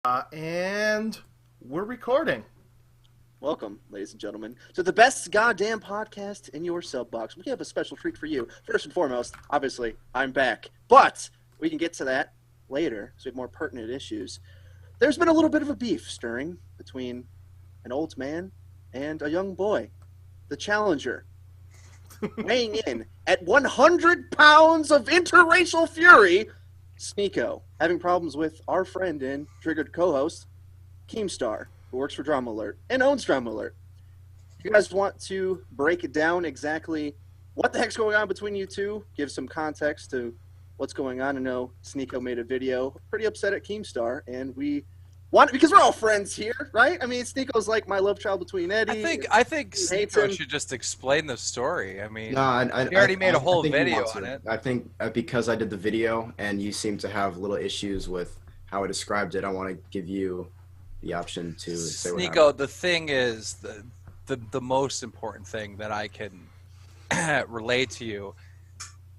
And we're recording. Welcome, ladies and gentlemen, to the best goddamn podcast in your sub box. We have a special treat for you. First and foremost, obviously, I'm back. But we can get to that later, so we have more pertinent issues. There's been a little bit of a beef stirring between an old man and a young boy. The challenger, weighing in at 100 pounds of interracial fury, Sneako, having problems with our friend and triggered co-host, Keemstar, who works for Drama Alert and owns Drama Alert. If you guys want to break it down exactly what the heck's going on between you two, give some context to what's going on. I know Sneako made a video pretty upset at Keemstar, and we want, because we're all friends here, right? I mean, Sneako's like my love child between Eddie. I think Sneako should just explain the story. I mean, he already made a whole video on it. I think because I did the video and you seem to have little issues with how I described it, I want to give you the option to say what happened. Sneako, the thing is, the most important thing that I can relate to you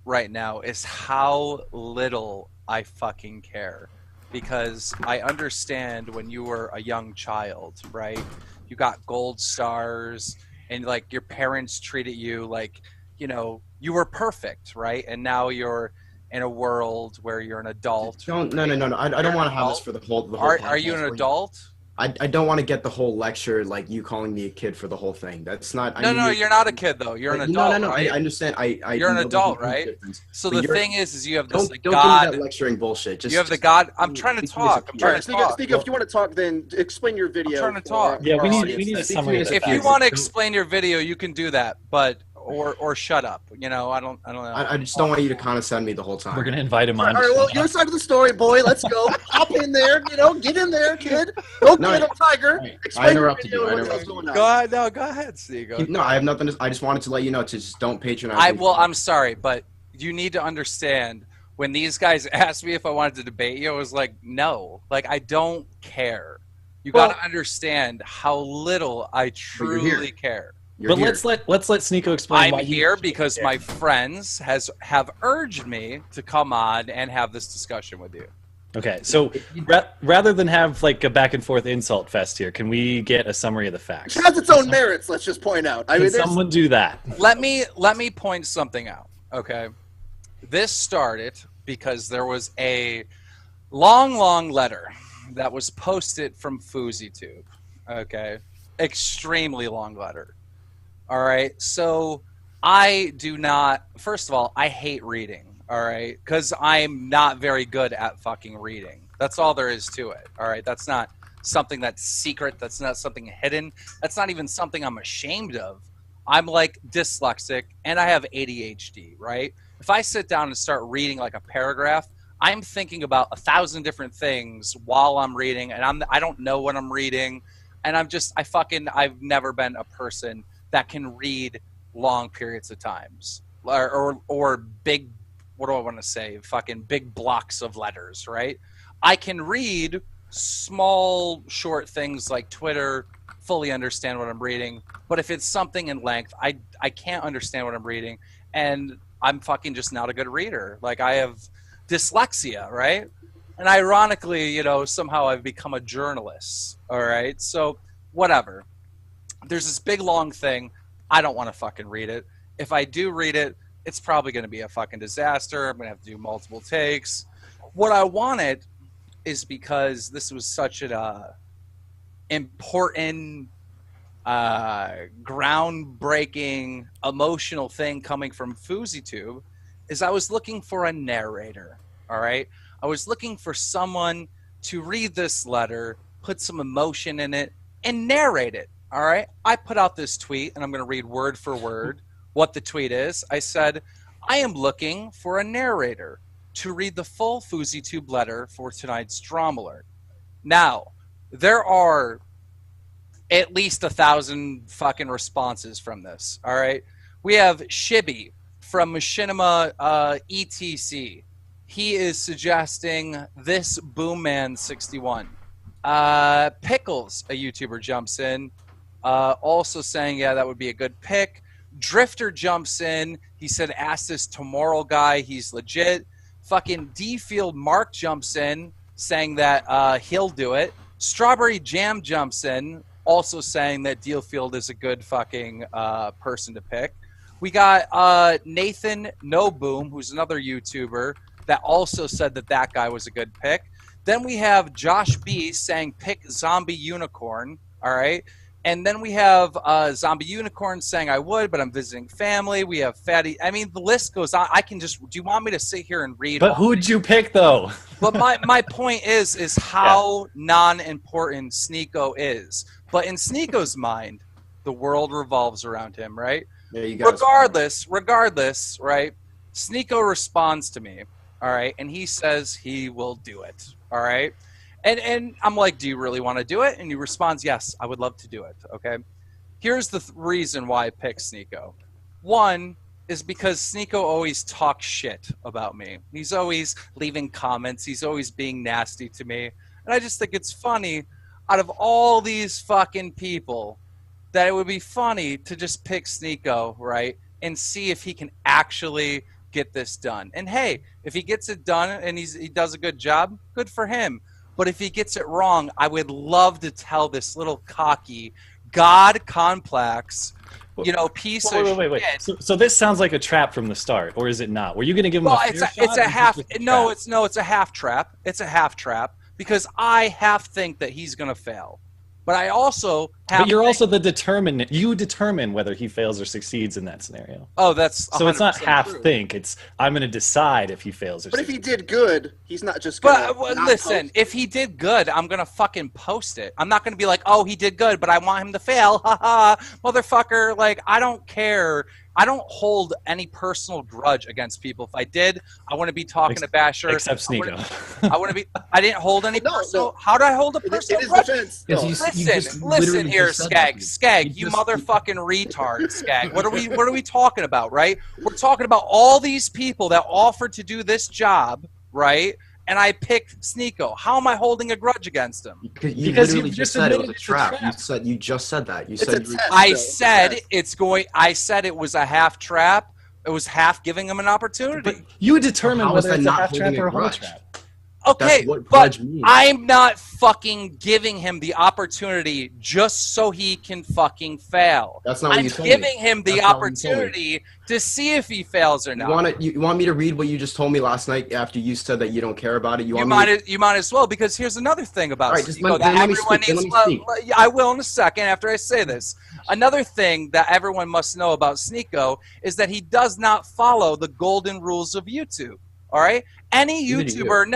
right now is how little I fucking care. Because I understand when you were a young child, right? You got gold stars and like your parents treated you like, you know, you were perfect, right? And now you're in a world where you're an adult. No. I don't want to have this for the whole Are you an adult? I don't want to get the whole lecture like you calling me a kid for the whole thing. That's not. No, you're not a kid though. You're an adult. No. Right? I understand. You're an adult, right? So the thing is you have this don't God. give me that lecturing bullshit. You have the God. I'm trying to talk. I'm trying to talk. Sneako, if you want to talk, then explain your video. I'm trying to talk. Yeah, we need a summary. If you want to explain your video, you can do that, but or shut up. You know, I don't know. I just don't want you to condescend me the whole time. We're gonna invite him on. All right, well, your side of the story, boy. Let's go. Hop in there. You know, get in there, kid. Go get him, Tiger. Right. Explain your video and what's going on. Go ahead, Sneako. No, I have nothing. I just wanted to let you know to just don't patronize. I'm sorry, but you need to understand. When these guys asked me if I wanted to debate you, I was like, no. Like, I don't care. You got to understand how little I truly care. But let's let Sneako explain. I'm here because my friends have urged me to come on and have this discussion with you. Okay, so rather than have like a back and forth insult fest here, can we get a summary of the facts? It has its own merits. Let's just point out. Can someone do that? Let me point something out. Okay, this started because there was a long letter that was posted from FouseyTube. Okay, extremely long letter. All right, so I do not. First of all, I hate reading. All right, because I'm not very good at fucking reading. That's all there is to it. All right, that's not something that's secret. That's not something hidden. That's not even something I'm ashamed of. I'm like dyslexic and I have ADHD, right? If I sit down and start reading like a paragraph, I'm thinking about 1,000 different things while I'm reading, and I don't know what I'm reading, and I've never been a person that can read long periods of times or big, what do I want to say? Fucking big blocks of letters, right? I can read small, short things like Twitter, fully understand what I'm reading. But if it's something in length, I can't understand what I'm reading. And I'm fucking just not a good reader. Like I have dyslexia, right? And ironically, you know, somehow I've become a journalist. All right. So whatever. There's this big long thing. I don't want to fucking read it. If I do read it, it's probably going to be a fucking disaster. I'm going to have to do multiple takes. What I wanted is because this was such an important, groundbreaking, emotional thing coming from FouseyTube, is I was looking for a narrator, all right? I was looking for someone to read this letter, put some emotion in it, and narrate it. All right, I put out this tweet, and I'm going to read word for word what the tweet is. I said, I am looking for a narrator to read the full FouseyTube letter for tonight's Drama Alert. Now, there are at least 1,000 fucking responses from this, all right? We have Shibby from Machinima ETC. He is suggesting this Boomman61. Pickles, a YouTuber, jumps in. Also saying, yeah, that would be a good pick. Drifter jumps in. He said, ask this Tomorrow guy. He's legit. Fucking D-Field Mark jumps in, saying that he'll do it. Strawberry Jam jumps in, also saying that Dealfield is a good fucking person to pick. We got Nathan No Boom, who's another YouTuber, that also said that that guy was a good pick. Then we have Josh B saying pick Zombie Unicorn, all right? And then we have Zombie Unicorn saying I would, but I'm visiting family. We have Fatty. I mean, the list goes on. I can just. Do you want me to sit here and read? But who would you pick, though? But my point is how non-important Sneako is. But in Sneako's mind, the world revolves around him, right? Yeah, you guys. Regardless, right? Sneako responds to me, all right, and he says he will do it, all right? And I'm like, do you really want to do it? And he responds, yes, I would love to do it, okay? Here's the reason why I picked Sneako. One is because Sneako always talks shit about me. He's always leaving comments. He's always being nasty to me. And I just think it's funny, out of all these fucking people, that it would be funny to just pick Sneako, right, and see if he can actually get this done. And hey, if he gets it done and he does a good job, good for him. But if he gets it wrong, I would love to tell this little cocky God complex, piece of shit. So this sounds like a trap from the start, or is it not? Were you going to give him it's a half. No, it's a half trap. It's a half trap because I half think that he's going to fail. But I also have. But you're also the determinant. You determine whether he fails or succeeds in that scenario. Oh, that's so it's not half true. Think. It's I'm going to decide if he fails or. But succeeds. if he did good, he's not just. Gonna but listen, if he did good, I'm gonna fucking post it. I'm not gonna be like, oh, he did good, but I want him to fail. Haha, motherfucker! Like I don't care. I don't hold any personal grudge against people. If I did, I wouldn't be talking to Basher. Except Sneako. I wouldn't be. I didn't hold any personal. How do I hold a personal grudge? Listen here, Skag. Skag, you motherfucking retard, Skag. What are we talking about, right? We're talking about all these people that offered to do this job, right? And I picked Sneako. How am I holding a grudge against him? Because you literally just said it was a trap. You just said that. I said it was a half trap. It was half giving him an opportunity. But you determine whether it's a half trap or a whole trap. Okay, but I'm not fucking giving him the opportunity just so he can fucking fail. That's not what you told me. I'm giving him the opportunity to see if he fails or not. You want me to read what you just told me last night after you said that you don't care about it? You might as well, because here's another thing about Sneako that everyone needs. I will in a second after I say this. Another thing that everyone must know about Sneako is that he does not follow the golden rules of YouTube. All right? Any YouTuber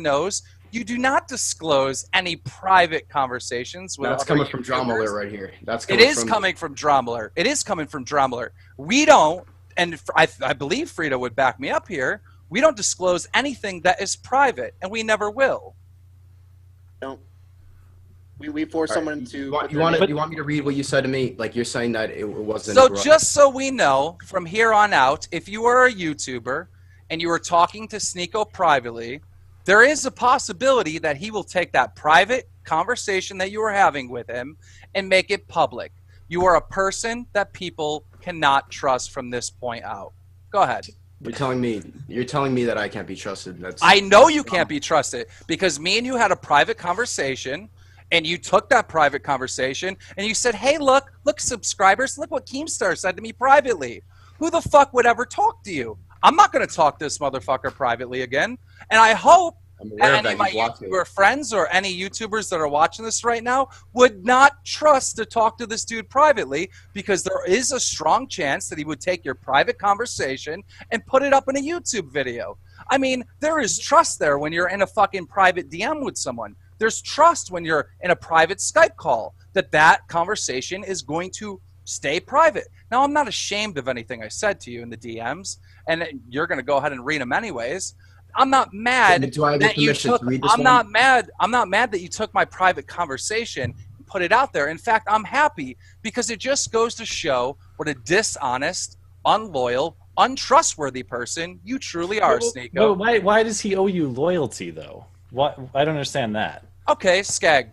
knows you do not disclose any private conversations with That's coming from Dramaler right here. It is coming from Dramaler. We don't, and I believe Frida would back me up here, we don't disclose anything that is private, and we never will. Don't. We force someone to... You want me to read what you said to me? Like, you're saying that it wasn't... So just so we know, from here on out, if you are a YouTuber and you are talking to Sneako privately, there is a possibility that he will take that private conversation that you are having with him and make it public. You are a person that people cannot trust from this point out. Go ahead. You're telling me that I can't be trusted. I know you can't be trusted because me and you had a private conversation, and you took that private conversation and you said, hey, look, subscribers, look what Keemstar said to me privately. Who the fuck would ever talk to you? I'm not going to talk to this motherfucker privately again. And I hope any of my YouTuber friends or any YouTubers that are watching this right now would not trust to talk to this dude privately, because there is a strong chance that he would take your private conversation and put it up in a YouTube video. I mean, there is trust there when you're in a fucking private DM with someone. There's trust when you're in a private Skype call that conversation is going to stay private. Now, I'm not ashamed of anything I said to you in the DMs, and you're going to go ahead and read them anyways. I'm not mad that you took. I'm not mad that you took my private conversation and put it out there. In fact, I'm happy because it just goes to show what a dishonest, unloyal, untrustworthy person you truly are, Sneako. Why does he owe you loyalty, though? What? I don't understand that. Okay, Skag.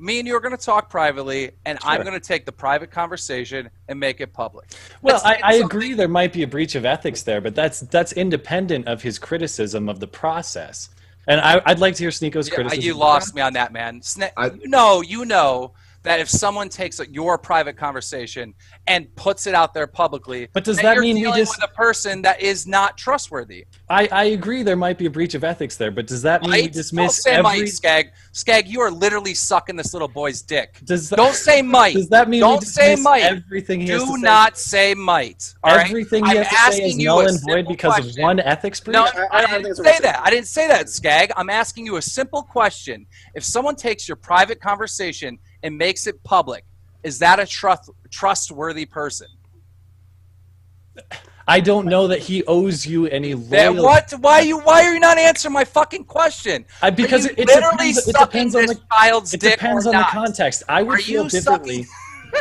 Me and you are going to talk privately, and sure. I'm going to take the private conversation and make it public. Well, I agree there might be a breach of ethics there, but that's independent of his criticism of the process. And I'd like to hear Sneako's Yeah, criticism. you lost me on that, man. You know that if someone takes your private conversation and puts it out there publicly, but does that you're mean dealing with a person that is not trustworthy? I agree there might be a breach of ethics there, but does that mean we dismiss Don't say might, Skag. Skag, you are literally sucking this little boy's dick. Don't say might. Does that mean don't we say might? Everything he has to say? Do not say might. All right? Everything he has to say is null and void because of one ethics breach? No, I didn't say that. I didn't say that, Skag. I'm asking you a simple question. If someone takes your private conversation and makes it public, is that a trustworthy person? I don't know that he owes you any loyalty. What? Why are you not answering my fucking question? Because it depends on the child's dick. It depends on the context. I would feel differently.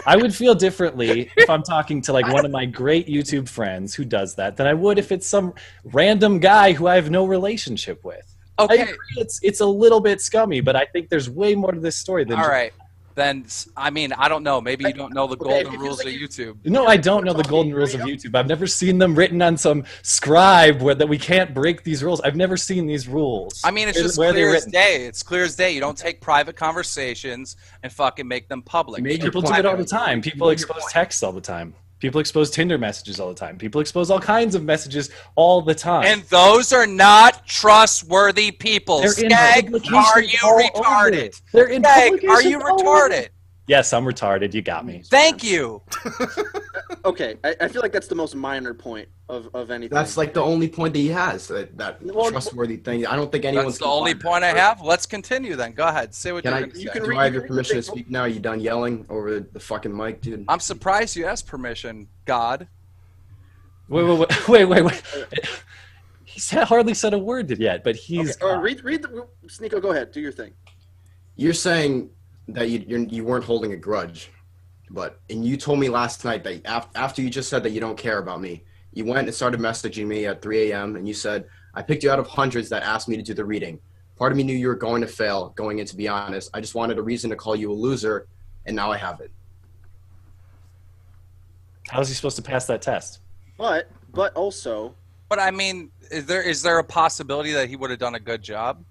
I would feel differently if I'm talking to like one of my great YouTube friends who does that than I would if it's some random guy who I have no relationship with. Okay, I agree it's a little bit scummy, but I think there's way more to this story than. All right. Then, I mean, I don't know. Maybe you don't know the golden rules of YouTube. No, I don't know the golden rules of YouTube. I've never seen them written on some scribe that we can't break these rules. I've never seen these rules. I mean, it's just clear as day. It's clear as day. You don't take private conversations and fucking make them public. People do it all the time. People expose texts all the time. People expose Tinder messages all the time. People expose all kinds of messages all the time. And those are not trustworthy people. Skag, are you retarded? Skag, are you retarded? Yes, I'm retarded. You got me. Thank you. Okay, I feel like that's the most minor point of anything. That's like the only point that he has, that trustworthy thing. I don't think anyone's... That's the only point I have? Let's continue then. Go ahead. Say what you're going to say. Do I have your permission to speak now? Are you done yelling over the fucking mic, dude? I'm surprised you asked permission, God. Wait. He's hardly said a word yet, but he's... Okay, read the... Sneako, go ahead. Do your thing. You're saying that you weren't holding a grudge, and you told me last night that after you just said that you don't care about me, you went and started messaging me at 3 a.m. and you said, I picked you out of hundreds that asked me to do the reading. Part of me knew you were going to fail going in, to be honest. I just wanted a reason to call you a loser, and now I have it. How is he supposed to pass that test? But also... But I mean, is there a possibility that he would have done a good job?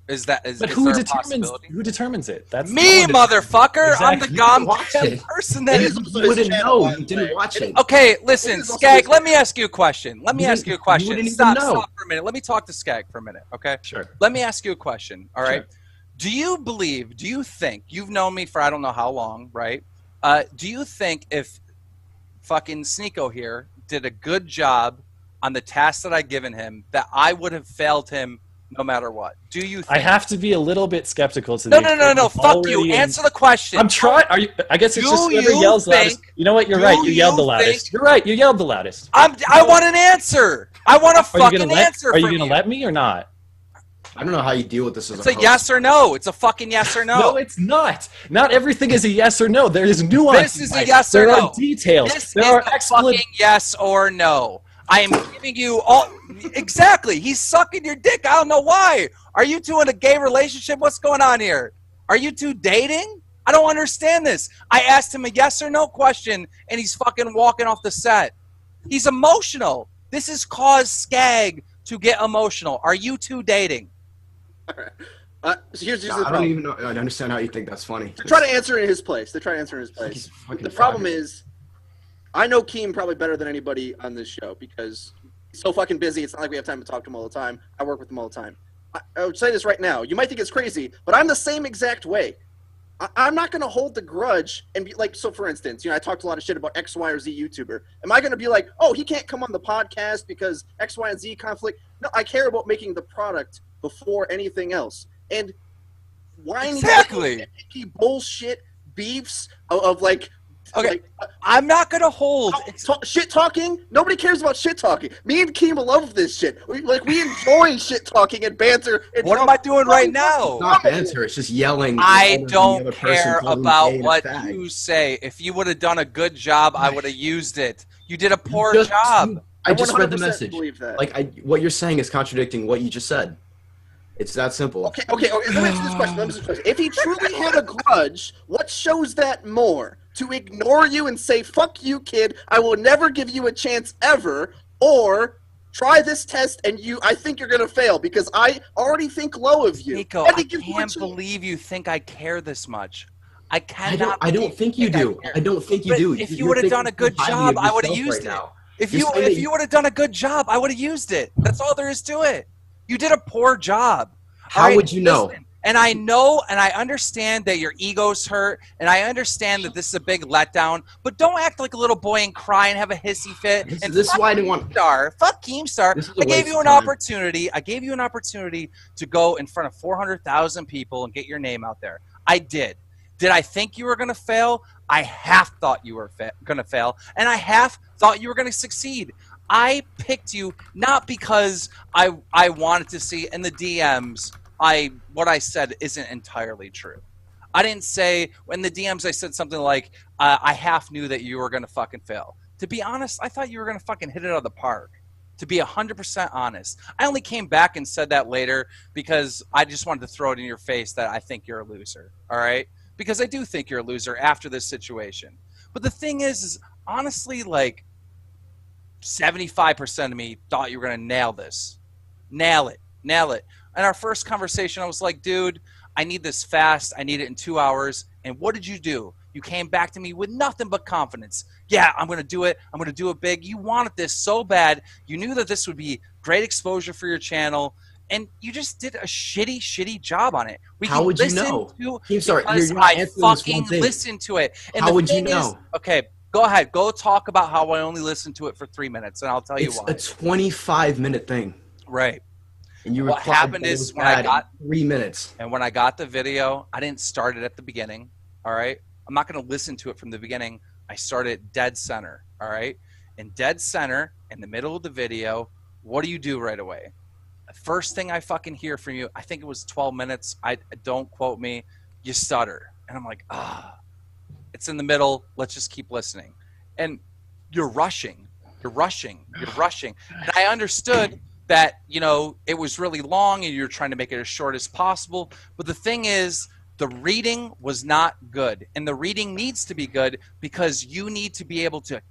But who determines it? That's me, motherfucker. Exactly. I'm the goddamn person that is. You wouldn't know. You didn't watch it. Okay, listen, Skag. Let me ask you a question. Stop for a minute. Let me talk to Skag for a minute. Okay. Sure. Let me ask you a question. All right. Sure. Do you think you've known me for I don't know how long, right? Do you think if fucking Sneako here did a good job on the task that I'd given him, that I would have failed him no matter what? Do you think? I have to be a little bit skeptical to No. Fuck you. Answer the question. I'm trying. I guess it's just whoever yells loudest. You know what? You're right. You yelled the loudest. You're right. You yelled the loudest. I want an answer. I want a fucking answer. Are you going to let me or not? I don't know how you deal with this as a host. Yes or no. It's a fucking yes or no. No, it's not. Not everything is a yes or no. There is nuance. This is a yes or no. There are details. There are fucking yes or no. I am giving you all... Exactly. He's sucking your dick. I don't know why. Are you two in a gay relationship? What's going on here? Are you two dating? I don't understand this. I asked him a yes or no question, and he's fucking walking off the set. He's emotional. This has caused Skag to get emotional. Are you two dating? All right. So here's the problem. I don't even know. I understand how you think that's funny. They try to answer in his place. The problem is, I know Keem probably better than anybody on this show because he's so fucking busy. It's not like we have time to talk to him all the time. I work with him all the time. I would say this right now. You might think it's crazy, but I'm the same exact way. I'm not going to hold the grudge and be like, so for instance, I talked a lot of shit about X, Y, or Z YouTuber. Am I going to be like, oh, he can't come on the podcast because X, Y, and Z conflict? No, I care about making the product before anything else. And why exactly bullshit beefs of like, okay, like, I'm not gonna hold shit talking. Nobody cares about shit talking. Me and Keem love this shit. We enjoy shit talking and banter. And what am I doing right now? It's not banter. It's just yelling. I don't care about what you say. If you would have done a good job, I would have used it. You did a poor job. I just read the message. Like what you're saying is contradicting what you just said. It's that simple. Okay. Let me answer this question. If he truly had a grudge, what shows that more? To ignore you and say, fuck you, kid, I will never give you a chance ever, or try this test, and I think you're gonna fail because I already think low of you. Nico, I can't believe you think I care this much. I cannot. I don't think you do. I don't think you do. If you would have done a good job, I would have used it. If you would have done a good job, I would have used it. That's all there is to it. You did a poor job. How would you know? And I know and I understand that your ego's hurt, and I understand that this is a big letdown, but don't act like a little boy and cry and have a hissy fit. This is why I didn't want Keemstar. Fuck Keemstar. I gave you an opportunity. I gave you an opportunity to go in front of 400,000 people and get your name out there. I did. Did I think you were going to fail? I half thought you were going to fail, and I half thought you were going to succeed. I picked you not because I wanted to see in the DMs. What I said isn't entirely true. I didn't say in the DMs I said something like I half knew that you were going to fucking fail. To be honest, I thought you were going to fucking hit it out of the park. To be 100% honest, I only came back and said that later because I just wanted to throw it in your face that I think you're a loser. All right, because I do think you're a loser after this situation. But the thing is honestly, like 75% of me thought you were going to nail this, nail it. In our first conversation, I was like, dude, I need this fast. I need it in 2 hours. And what did you do? You came back to me with nothing but confidence. Yeah, I'm going to do it. I'm going to do it big. You wanted this so bad. You knew that this would be great exposure for your channel. And you just did a shitty job on it. How would you know? Keemstar, I fucking listened to it. And how would you know? Okay, go ahead. Go talk about how I only listened to it for 3 minutes, and I'll tell you why. It's a 25-minute thing. Right. And you what happened is when I got 3 minutes. And when I got the video, I didn't start it at the beginning. All right. I'm not going to listen to it from the beginning. I started dead center. All right. In dead center, in the middle of the video, what do you do right away? The first thing I fucking hear from you, I think it was 12 minutes. Don't quote me. You stutter. And I'm like, it's in the middle. Let's just keep listening. And you're rushing. And I understood that, you know, it was really long and you're trying to make it as short as possible. But the thing is, the reading was not good. And the reading needs to be good because you need to be able to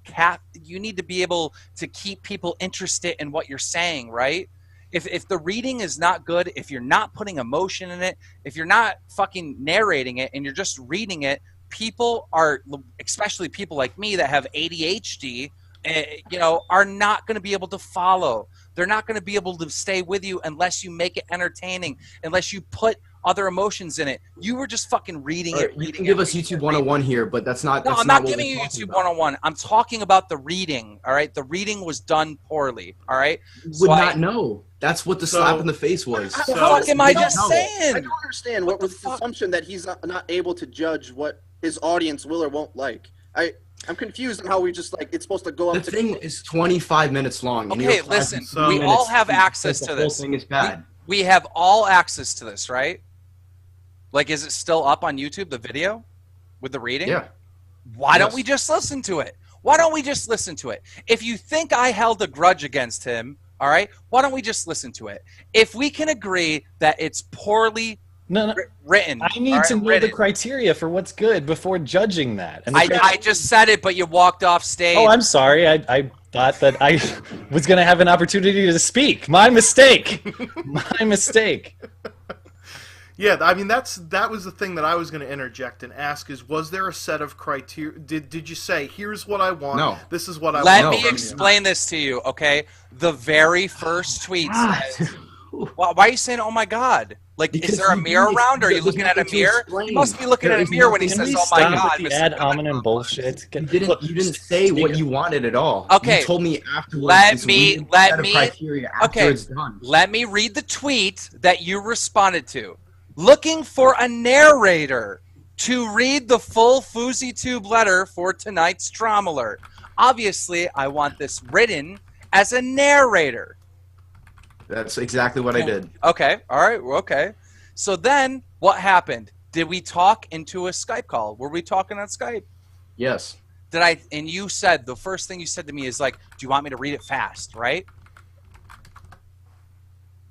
keep people interested in what you're saying, right? If the reading is not good, if you're not putting emotion in it, if you're not fucking narrating it and you're just reading it, people are, especially people like me that have ADHD, you know, are not going to be able to follow. They're not going to be able to stay with you unless you make it entertaining, unless you put other emotions in it. You were just fucking reading it. You can give us YouTube 101 here, but that's not. No, I'm not giving you YouTube 101. I'm talking about the reading. All right, the reading was done poorly. All right, you would not know. That's what the slap in the face was. What the fuck am I just saying? I don't understand what was the assumption that he's not able to judge what his audience will or won't like. I'm confused on how we just like it's supposed to go up. The thing is 25 minutes long. Okay, listen. We all have access to this. The whole thing is bad. We have all access to this, right? Like, is it still up on YouTube, the video with the reading? Yeah. Why don't we just listen to it? Why don't we just listen to it? If you think I held a grudge against him, all right, why don't we just listen to it? If we can agree that it's poorly written. I need to know the criteria for what's good before judging that. And I just said it, but you walked off stage. Oh, I'm sorry. I thought that I was going to have an opportunity to speak. My mistake. My mistake. Yeah, I mean that was the thing that I was going to interject and ask is, was there a set of criteria? Did you say, here's what I want? No. This is what I want. Let me explain this to you, okay? The very first tweet says, why are you saying, oh my God? Like, is there a mirror around? Or are you looking at a mirror? You must be looking at a mirror when he says, "Oh my God." The ad hominem bullshit. You didn't say what you wanted at all. Okay. You told me afterwards. Let me read the tweet that you responded to. Looking for a narrator to read the full FouseyTube letter for tonight's Drama Alert. Obviously, I want this written as a narrator. That's exactly what I did. Okay. All right. Okay. So then what happened? Did we talk into a Skype call? Were we talking on Skype? Yes. And you said, the first thing you said to me is like, do you want me to read it fast, right?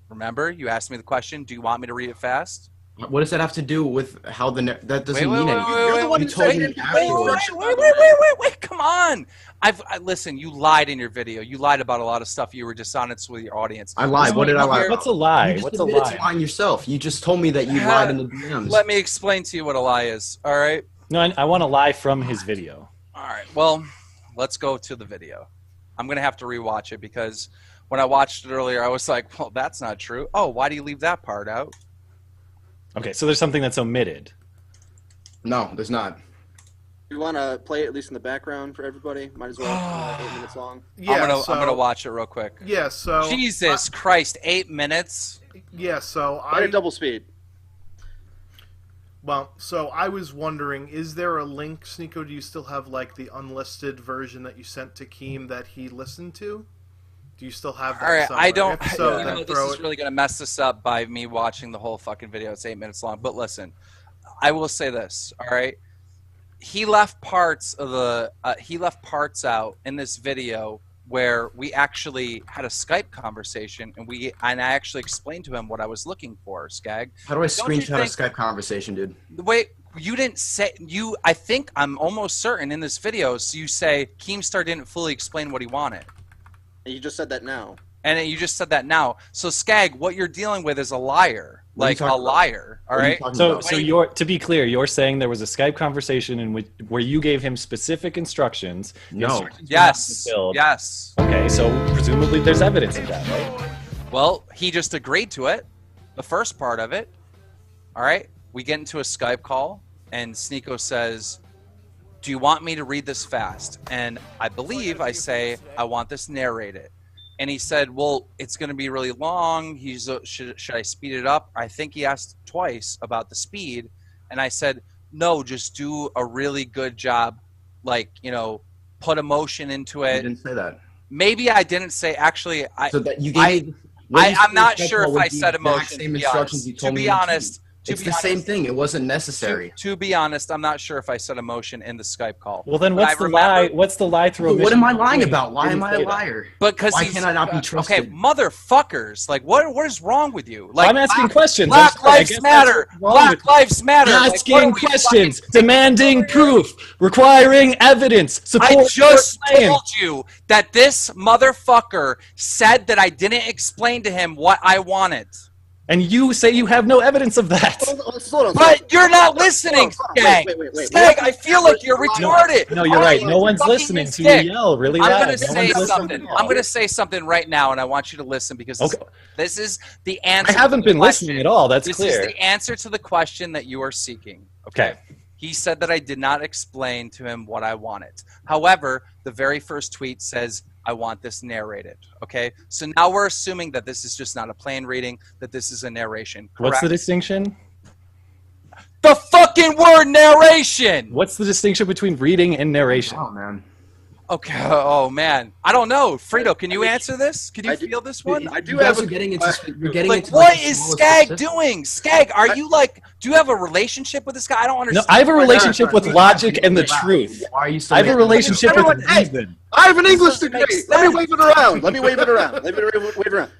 Remember, you asked me the question, do you want me to read it fast? What does that have to do with how that doesn't mean anything? Wait, you told me afterwards. wait. come on. Listen, you lied in your video. You lied about a lot of stuff. You were dishonest with your audience. I lied. What did I lie about? What's a lie? You What's just a lie? lying yourself. You just told me that you lied in the DMs. Let me explain to you what a lie is, all right? No, I want to lie from his video. All right, well, let's go to the video. I'm going to have to rewatch it because when I watched it earlier, I was like, well, that's not true. Oh, why do you leave that part out? Okay, so there's something that's omitted. No, there's not. You want to play it at least in the background for everybody? Might as well. 8 minutes long. Yeah, I'm gonna watch it real quick. Yeah, so Jesus Christ, 8 minutes. Yeah, so I double speed. Well, so I was wondering, is there a link, Sneako? Do you still have like the unlisted version that you sent to Keem that he listened to? Do you still have that? All right, somewhere? I don't. If so, you then know, throw this is it. really gonna mess this up by me watching the whole fucking video. It's 8 minutes long. But listen, I will say this. All right, he left parts of the. He left parts out in this video where we actually had a Skype conversation, and I actually explained to him what I was looking for. Skag. How do I screenshot a Skype conversation, dude? Wait, you didn't say you. I think I'm almost certain in this video. So you say Keemstar didn't fully explain what he wanted. And you just said that now. And you just said that now. So Skag, what you're dealing with is a liar, like a liar. All right. So you're, to be clear, you're saying there was a Skype conversation in which where you gave him specific instructions. No. Yes. Yes. Okay. So presumably there's evidence of that, right? Well, he just agreed to it. The first part of it. All right. We get into a Skype call, and Sneako says, do you want me to read this fast? And I believe I say, I want this narrated. And he said, well, it's going to be really long. Should I speed it up? I think he asked twice about the speed. And I said, no, just do a really good job. Like, put emotion into it. You didn't say that. Maybe I didn't say, actually, So that you gave I'm not sure if I said emotion. Same instructions you told me. To be honest, it's the same thing. It wasn't necessary. To be honest, I'm not sure if I said emotion in the Skype call. Well, then what's the lie? What's the lie through omission? What am I lying about? Why am I a liar? Because why can I not be trusted? Okay, motherfuckers! Like, what is wrong with you? Like, I'm asking questions. Black Lives Matter. Black Lives Matter. Asking questions, demanding proof, requiring evidence. I just told you that this motherfucker said that I didn't explain to him what I wanted. And you say you have no evidence of that. Hold on. But you're not listening, Skag. Wait. Skag, I feel like you're retarded. No, you're right. No one's listening to you yell really loud. I'm going to say something. I'm going to say something right now, and I want you to listen because this is the answer. I haven't been listening at all. That's clear. This is the answer to the question that you are seeking. Okay. He said that I did not explain to him what I wanted. However, the very first tweet says, I want this narrated. Okay? So now we're assuming that this is just not a plain reading, that this is a narration. Correct? What's the distinction? The fucking word narration! What's the distinction between reading and narration? Oh, man. Okay. Oh, man. I don't know. Frito, can you answer this? Can you feel this one? I do You guys have are getting into. You're getting into. What is Skag doing? Skag, are you like? Do you have a relationship with this guy? I don't understand. No, I have a relationship with logic and the truth. Why are you so? I have a relationship with reason. I have an English degree. Let me wave it around.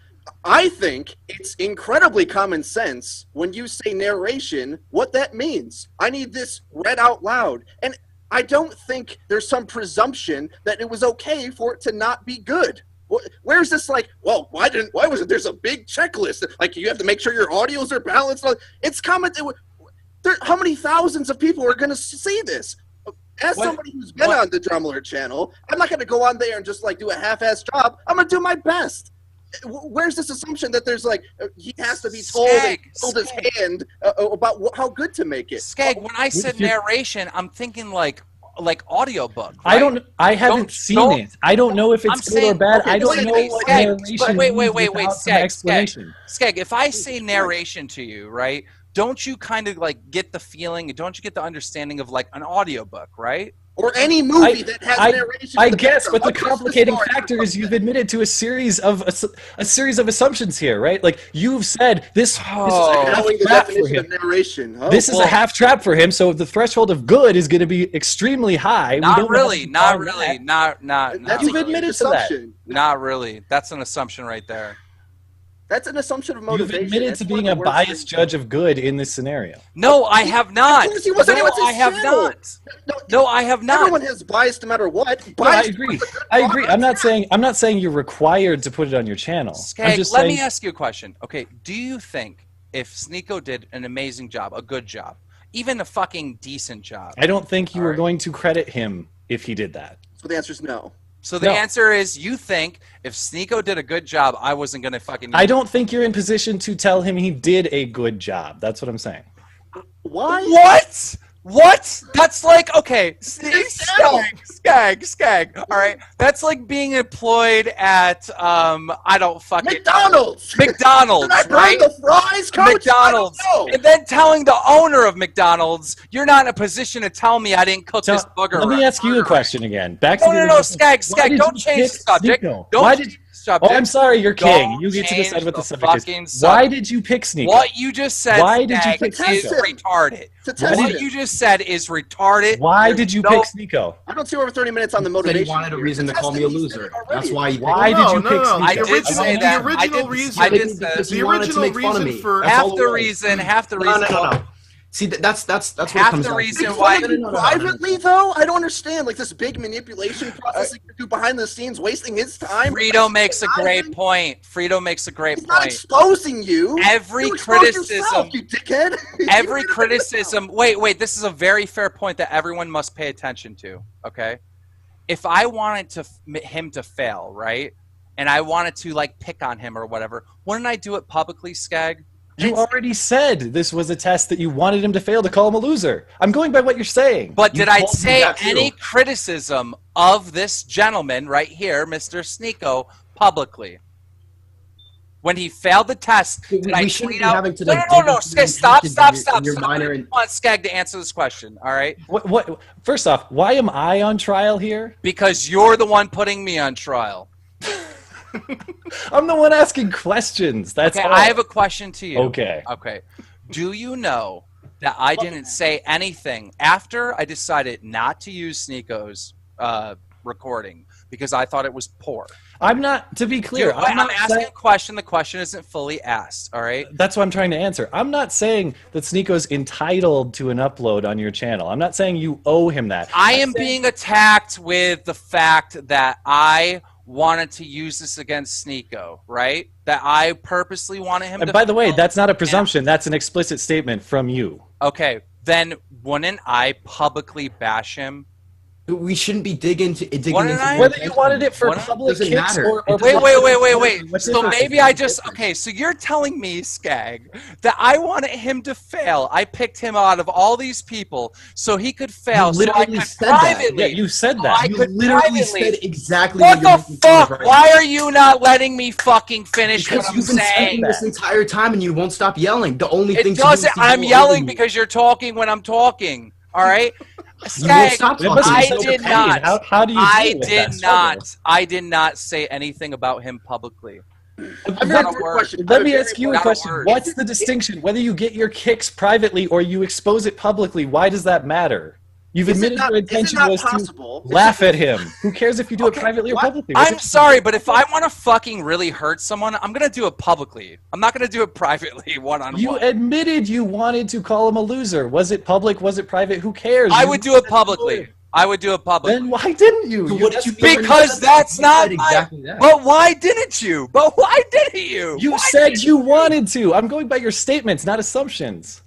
I think it's incredibly common sense when you say narration, what that means. I need this read out loud. And I don't think there's some presumption that it was okay for it to not be good. Where's this like, well, why wasn't there's a big checklist? Like you have to make sure your audios are balanced. It's common. How many thousands of people are going to see this? As somebody who's been on the Drumler channel, I'm not going to go on there and just like do a half-ass job. I'm going to do my best. Where's this assumption that there's like he has to be told and hold his hand about how good to make it? Skag, when I said narration, I'm thinking like audiobook. Right? I haven't seen it. I don't know if it's good or bad. I don't know what narration wait, without some explanation. Skag, if I say narration to you, right? Don't you kind of like get the feeling? Don't you get the understanding of like an audiobook, right? Or any movie that has narration. I guess, but the complicating factor is you've admitted to a series of assumptions here, right? Like you've said this is a half trap for him. Narration. This is a half trap for him, so the threshold of good is going to be extremely high. Not really. You've admitted to that. Not really. That's an assumption right there. That's an assumption of motivation. You've admitted to being a biased judge of good in this scenario. No, I have not. Of course he wasn't. No, I have not. No, I have not. Everyone has bias no matter what. No, I agree. I'm not saying you're required to put it on your channel. Skag, let me ask you a question. Okay, do you think if Sneako did an amazing job, a good job, even a fucking decent job? I don't think you were going to credit him if he did that. So the answer is no. So the answer is you think if Sneako did a good job, I wasn't going to fucking... I don't think you're in position to tell him he did a good job. That's what I'm saying. Why? What? What? That's like, okay, Skag. All right, that's like being employed at I don't fucking McDonald's, right? The fries, coach? McDonald's, and then telling the owner of McDonald's, "You're not in a position to tell me I didn't cook this burger." Let me ask you a question again. Back to no, Skag, don't change the subject. Why did you? Oh, I'm sorry, you're king. You get to decide what the subject is. Why did you pick Sneako? What you just said, Why did you pick is retarded. What you just said is retarded. Why did you pick Sneako? I don't see over 30 minutes on the motivation. He wanted a reason to call me a loser. That's why. Why did you pick Sneako? I did say that. The original reason. I did say The original reason for half the reason. No. See, that's what half comes the down reason to. why. Privately, though, I don't understand. Like this big manipulation process you do behind the scenes, wasting his time. Frito makes a great point. He's not exposing you. Every you criticism, yourself, you dickhead. Every criticism. Wait. This is a very fair point that everyone must pay attention to. Okay, if I wanted him to fail, right, and I wanted to like pick on him or whatever, wouldn't I do it publicly, Skag? You already said this was a test that you wanted him to fail to call him a loser. I'm going by what you're saying. But did I say any criticism of this gentleman right here, Mr. Sneako, publicly? When he failed the test, did I tweet out? No. Stop. I want Skag to answer this question, all right? What? First off, why am I on trial here? Because you're the one putting me on trial. I'm the one asking questions. That's okay. all. I have a question to you. Okay. Do you know that I didn't say anything after I decided not to use Sneako's recording because I thought it was poor? I'm not, to be clear, I'm not asking a question. The question isn't fully asked, all right? That's what I'm trying to answer. I'm not saying that Sneako's entitled to an upload on your channel. I'm not saying you owe him that. I am being attacked with the fact that I wanted to use this against Sneako, right? That I purposely wanted him to... And by the way, that's not a presumption. That's an explicit statement from you. Okay, then wouldn't I publicly bash him? We shouldn't be digging into whether you wanted it for public kicks or wait. So maybe I just so you're telling me, Skag, that I wanted him to fail. I picked him out of all these people so he could fail. You literally said that. Yeah, you said that. You literally said exactly what the fuck? Why are you not letting me fucking finish what I'm saying? Because you've been saying this entire time and you won't stop yelling. The only thing I'm yelling because you're talking when I'm talking. All right. Skag, I did not. How do you I did not say anything about him publicly. Let me ask you a question. What's the distinction? Whether you get your kicks privately or you expose it publicly, why does that matter? You've admitted your intention was to laugh at him. Who cares if you do it privately or publicly? I'm sorry, but if I want to fucking really hurt someone, I'm going to do it publicly. I'm not going to do it privately one-on-one. You admitted you wanted to call him a loser. Was it public? Was it private? Who cares? I would do it publicly. Then why didn't you? Because that's not exactly that. But why didn't you? You said you wanted to. I'm going by your statements, not assumptions.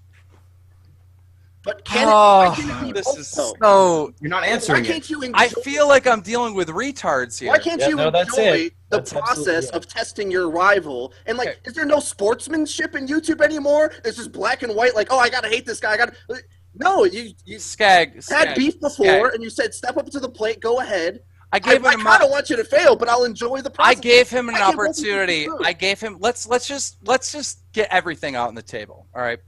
But this is so... You're not answering it. I feel like I'm dealing with retards here. Why can't you enjoy the process of testing your rival? And, like, is there no sportsmanship in YouTube anymore? It's just black and white, like, oh, I gotta hate this guy. No, you had beef before, and you said, step up to the plate, go ahead. I kind of want you to fail, but I'll enjoy the process. I gave him an opportunity. Let's just get everything out on the table, all right?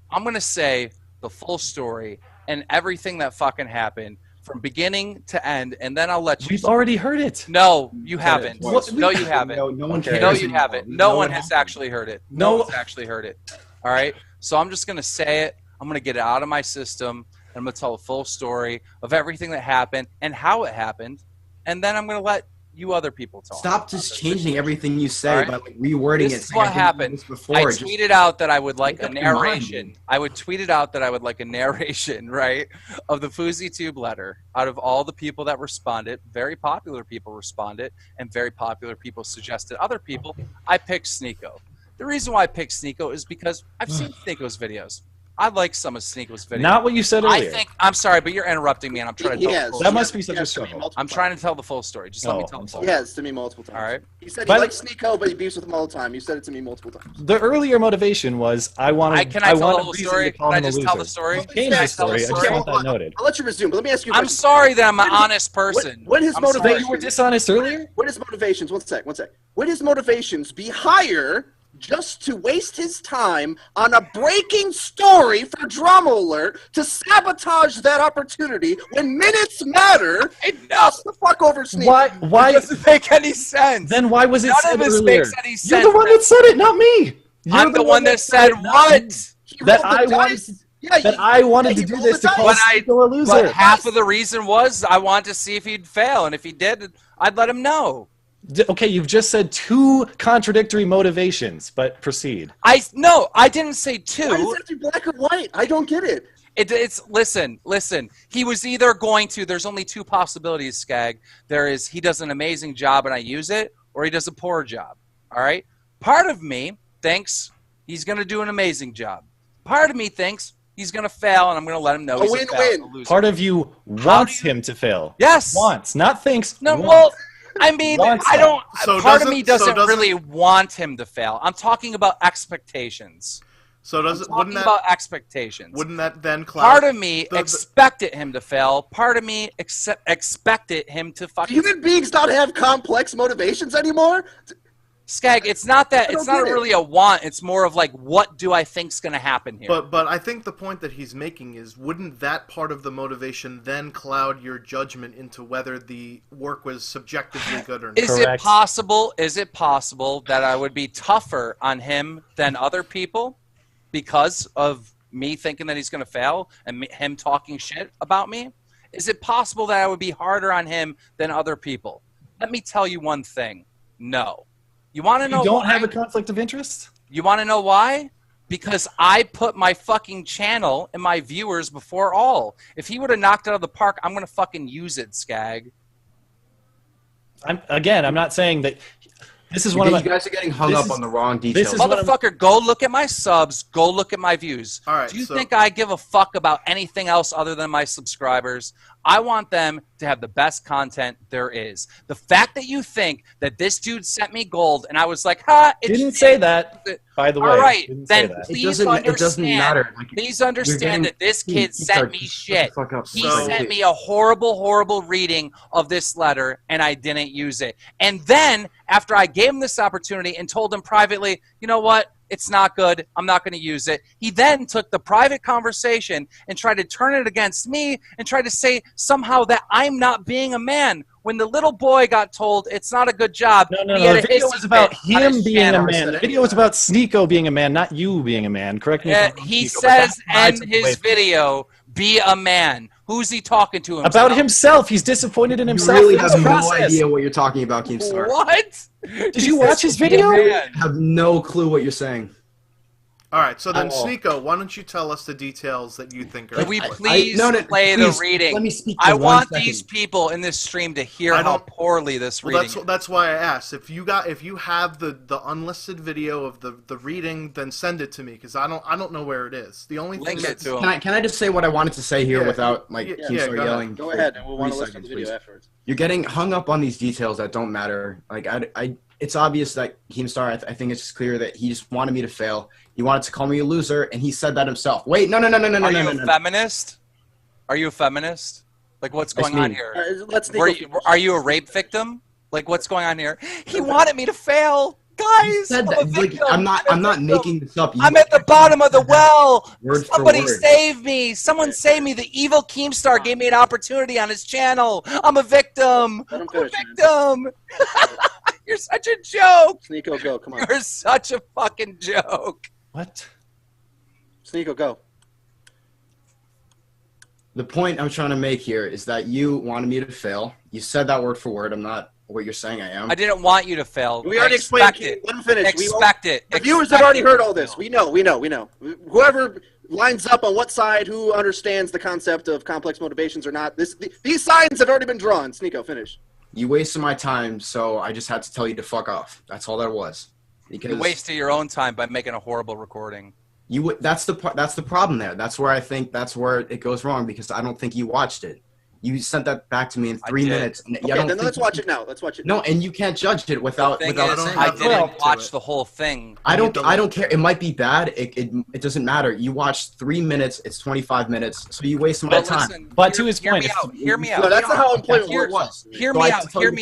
I'm going to say the full story and everything that fucking happened from beginning to end, and then I'll let you... We've already heard it. No, you haven't. No, you haven't. No one cares. No, you haven't. No one has actually heard it. No one's actually heard it. All right? So I'm just going to say it. I'm going to get it out of my system, and I'm going to tell a full story of everything that happened and how it happened, and then I'm going to let You other people talk. Stop just changing everything you say Right. by like rewording it. This is what happened. I tweeted out that I would like a narration. I would tweet it out that I would like a narration, right, of the FouseyTube letter. Out of all the people that responded, very popular people responded, and very popular people suggested other people. I picked Sneako. The reason why I picked Sneako is because I've seen Sneako's videos. I like some of Sneako's videos. Not what you said earlier. I'm sorry, but you're interrupting me, and I'm trying to tell the full that story. must be such a struggle. I'm trying to tell the full story. Just let me tell the full story. Yes, to me multiple times. All right. He said he likes Sneako, but he beefs with him all the time. You said it to me multiple times. The earlier motivation was I wanted. Can I tell the whole story? Can I just tell the story? Change the story. I just want that noted. I'll let you resume, but let me ask you a I'm question. sorry that I'm an honest person. What his motivation? You were dishonest earlier? What his motivations? One sec. Would his motivations be higher just to waste his time on a breaking story for Drama Alert to sabotage that opportunity when minutes matter? Just the fuck over Sneako. Why? It doesn't make any sense. Then why was it None said of this earlier? makes any sense. You're the one that said it, not me. I'm the one that said what? That I wanted. That I wanted to do this to call Sneako a loser. But half of the reason was I wanted to see if he'd fail, and if he did, I'd let him know. Okay, you've just said two contradictory motivations, but proceed. No, I didn't say two. Why does it have to be black or white? I don't get it. It's listen. He was either going to. There's only two possibilities, Skag. There is he does an amazing job and I use it, or he does a poor job. All right. Part of me thinks he's going to do an amazing job. Part of me thinks he's going to fail, and I'm going to let him know. A win-win. Part of you wants him to fail. Yes. Wants, not thinks. No. Wants. Well. I mean, I don't. So part of me doesn't really want him to fail. I'm talking about expectations. So does it? Talking about expectations. Wouldn't that then cloud? Part of me expected him to fail. Part of me expected him to fucking. Do human beings not have complex motivations anymore? Skag, it's not that. It's not really a want. It's more of like, what do I think's going to happen here? But I think the point that he's making is, wouldn't that part of the motivation then cloud your judgment into whether the work was subjectively good or not? Is it possible? Is it possible that I would be tougher on him than other people because of me thinking that he's going to fail and him talking shit about me? Is it possible that I would be harder on him than other people? Let me tell you one thing. No. You want to know why? You don't have a conflict of interest? You want to know why? Because I put my fucking channel and my viewers before all. If he would have knocked it out of the park, I'm going to fucking use it, Skag. I'm not saying that. This is one of you guys are getting hung up on the wrong details. Motherfucker, go look at my subs. Go look at my views. All right, do you think I give a fuck about anything else other than my subscribers? I want them to have the best content there is. The fact that you think that this dude sent me gold and I was like, ha, it didn't say that, by the way. All right, then please it doesn't matter. Please understand that this kid sent me shit. He sent me a horrible, horrible reading of this letter, and I didn't use it. And then, after I gave him this opportunity and told him privately, you know what? It's not good. I'm not going to use it. He then took the private conversation and tried to turn it against me and tried to say somehow that I'm not being a man. When the little boy got told it's not a good job, no. The video was about him being a man. The video was about Sneako being a man, not you being a man. Correct me if I'm wrong, he Sneako, says in his video, be a man. Who's he talking to himself? About himself. He's disappointed in himself. You really have no idea what you're talking about, Keemstar. What? Did you watch his video? I have no clue what you're saying. All right, so then, Sneako, why don't you tell us the details that you think are... Can we please play the reading? Let me speak I want these people in this stream to hear how poorly this reading is. That's why I asked. If you have the unlisted video of the reading, then send it to me, because I don't know where it is. The only thing it to him. Can I just say what I wanted to say here without Keemstar yelling? Go ahead, and we'll want to listen to the video afterwards. You're getting hung up on these details that don't matter. Like it's obvious that Keemstar, I think it's just clear that he just wanted me to fail. He wanted to call me a loser, and he said that himself. Wait, no. Are you a feminist? Are you a feminist? Like, what's going on here? Are you a rape victim? Like, what's going on here? He wanted me to fail. Guys, I'm not making this up. I'm at the bottom of the well. Somebody save me. Someone save me. The evil Keemstar gave me an opportunity on his channel. I'm a victim. I'm a victim. You're such a joke. Sneako, go. Come on. You're such a fucking joke. What? Sneako, go. The point I'm trying to make here is that you wanted me to fail. You said that word for word. I'm not what you're saying I am. I didn't want you to fail. We already explained it. Let him finish. Expect it. The viewers have already heard all this. We know. Whoever lines up on what side, who understands the concept of complex motivations or not, these signs have already been drawn. Sneako, finish. You wasted my time, so I just had to tell you to fuck off. That's all that was. Because you wasted your own time by making a horrible recording. That's the problem there. That's where it goes wrong, because I don't think you watched it. You sent that back to me in 3 minutes. And okay, then let's watch it now. Let's watch it. No, and you can't judge it without saying. I didn't watch the whole thing. I don't care. It might be bad. It doesn't matter. You watched 3 minutes. It's 25 minutes. So you waste my time. Listen, but to his point, hear me out. No, that's not how employment was. Hear me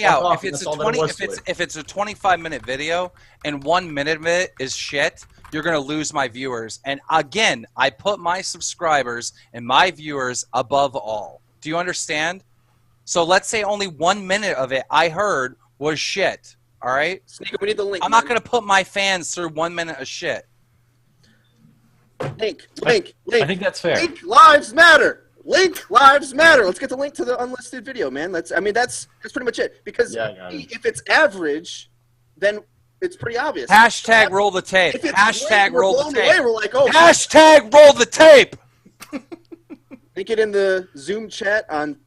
out. If it's a 25-minute video and 1 minute of it is shit, you're gonna lose my viewers. And again, I put my subscribers and my viewers above all. Do you understand? So let's say only 1 minute of it I heard was shit. All right? Sneako, we need the link. I'm not going to put my fans through 1 minute of shit. Link. I think that's fair. Link lives matter. Link lives matter. Let's get the link to the unlisted video, man. That's pretty much it. Because if it's average, then it's pretty obvious. Hashtag roll the tape. Hashtag roll the tape. We're like, oh, hashtag roll the tape. Link it in the Zoom chat on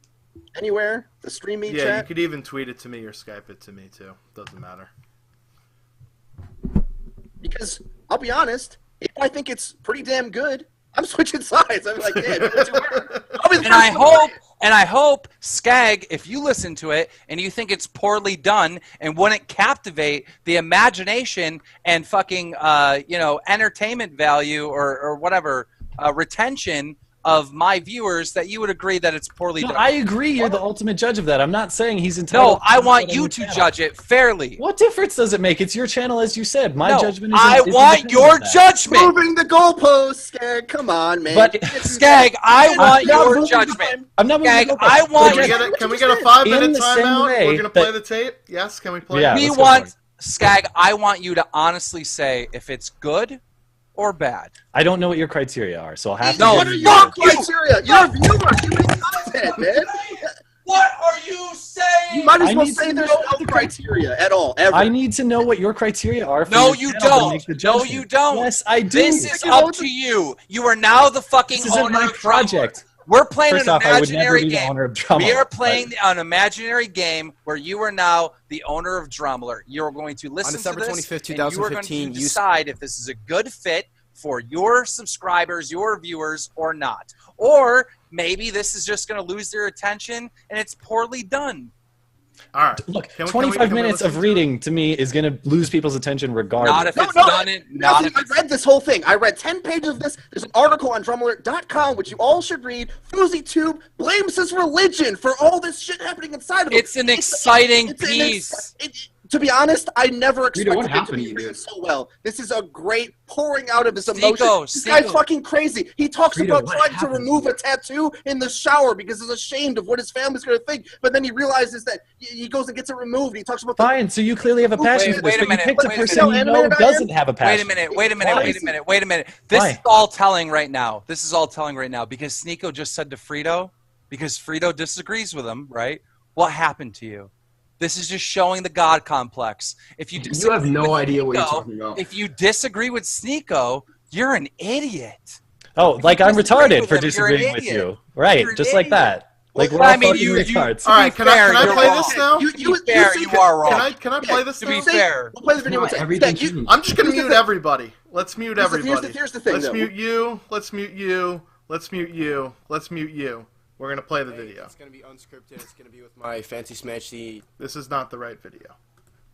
anywhere, the Stream Me chat. Yeah, you could even tweet it to me or Skype it to me, too. Doesn't matter. Because, I'll be honest, if I think it's pretty damn good, I'm switching sides. I'm like, yeah, and I hope, Skag, if you listen to it and you think it's poorly done and wouldn't captivate the imagination and fucking, entertainment value or whatever, retention of my viewers, that you would agree that it's poorly done. I agree. You're the ultimate judge of that. I'm not saying he's entitled. No, I want you to judge it fairly. What difference does it make? It's your channel, as you said. My judgment is. I want your judgment. Moving the goalposts, Skag. Come on, man. But Skag, I want your judgment. I'm not moving the goalposts. I want. Can we get a 5-minute timeout? We're gonna play the tape. Yes. Can we play? Yeah, we want Skag. I want you to honestly say if it's good or bad. I don't know what your criteria are, so I'll have to. No, what are your criteria? You're a viewer. You make content, man. What are you saying? You might as well say there's no criteria at all, ever. I need to know what your criteria are. No, you don't. No, you don't. Yes, I do. This is up to you. You are now the fucking owner of project. We're playing First an off, I would never imaginary be the game. owner of Drummler, We are playing an imaginary game where you are now the owner of Drummler. You're going to listen December to this, 25th, and you are going 2015, to decide if this is a good fit for your subscribers, your viewers, or not. Or maybe this is just going to lose their attention and it's poorly done. All right. Look, 25 minutes of reading to me is going to lose people's attention regardless. Not if it's done it. Not if I read this whole thing. I read 10 pages of this. There's an article on Drummler.com, which you all should read. FoozyTube blames his religion for all this shit happening inside of him. It's an exciting piece. To be honest, I never expected what it to happened be to you, written dude? so well. This is a great pouring out of his emotion. This Sneako. guy's fucking crazy. He talks Frito, about what trying to happened? remove a tattoo in the shower because he's ashamed of what his family's going to think. But then he realizes that he goes and gets it removed. He talks about Fine, so you clearly have a passion for this, wait a but you minute, picked a wait a person minute. you know doesn't have a passion. Wait a minute. This is all telling right now. This is all telling right now because Sneako just said to Frito, because Frito disagrees with him, right? What happened to you? This is just showing the God complex. If you have no idea what you're talking about. If you disagree with Sneako, you're an idiot. Oh, like I'm retarded for You're an disagreeing with idiot. you. Right, You're an just like idiot. that. Like Well, we're all I mean, fucking retards. All right, can I play wrong. this now? To be fair, you are wrong. Can I play this To be now? fair. We'll play the video. Not one everything second. changed. I'm just gonna mute everybody. Let's mute everybody. Here's the thing, Let's though. mute you. Let's mute you. Let's mute you. Let's mute you. We're gonna play the video. It's gonna be unscripted. It's gonna be with my fancy smashy. This is not the right video.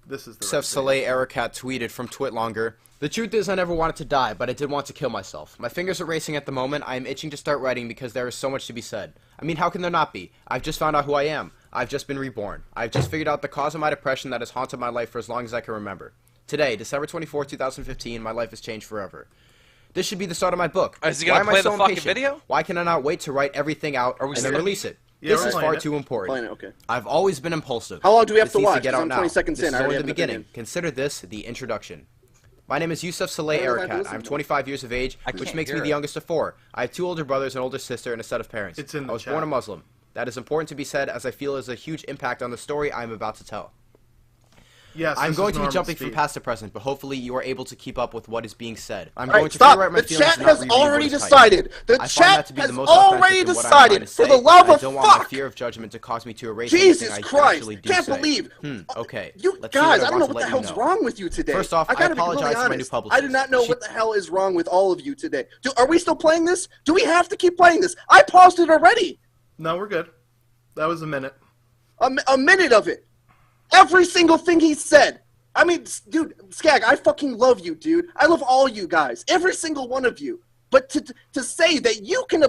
This is the Yusef right Saleh Ericat tweeted from Twitlonger. The truth is I never wanted to die, but I did want to kill myself. My fingers are racing at the moment. I am itching to start writing because there is so much to be said. I mean, how can there not be? I've just found out who I am. I've just been reborn. I've just figured out the cause of my depression that has haunted my life for as long as I can remember. Today, December 24, 2015, my life has changed forever. This should be the start of my book. Is he gonna Why am I play so the fucking impatient? video? Why can I not wait to write everything out and then release it? Yeah, This we're is playing far it. too important. Playing it, okay. I've always been impulsive. How long do we have This to needs watch? get 'Cause out I'm now. 20 seconds This in. is I only already the have an beginning. opinion. Consider this the introduction. My name is Yusef Saleh Why don't I Ericat. listen I'm to 25 years of age, I which can't makes me hear the it. youngest of 4. I have 2 older brothers, an older sister, and a set of parents. It's in the I was chat. born a Muslim. That is important to be said as I feel it has a huge impact on the story I am about to tell. Yes, I'm this going is to be normal jumping speed. from past to present, but hopefully you are able to keep up with what is being said. I'm All going right, to stop. free write my The feelings chat and not has reread what already is typed. decided. The I find that chat to be has the most already authentic in what I'm trying to decided. For say, the love and I of don't want my fuck. fear of judgment to cause me to erase Jesus anything I Christ! actually do Can't say. believe. Okay. You Let's see guys, what I don't know want what to the let you hell's know. wrong with you today. First off, I I gotta be apologize completely to my new honest. publicist. I do not know what the hell is wrong with all of you today. Are we still playing this? Do we have to keep playing this? I paused it already. No, we're good. That was a minute. A minute of it. Every single thing he said. I mean, dude, Skag, I fucking love you, dude. I love all you guys. Every single one of you. But to say that you can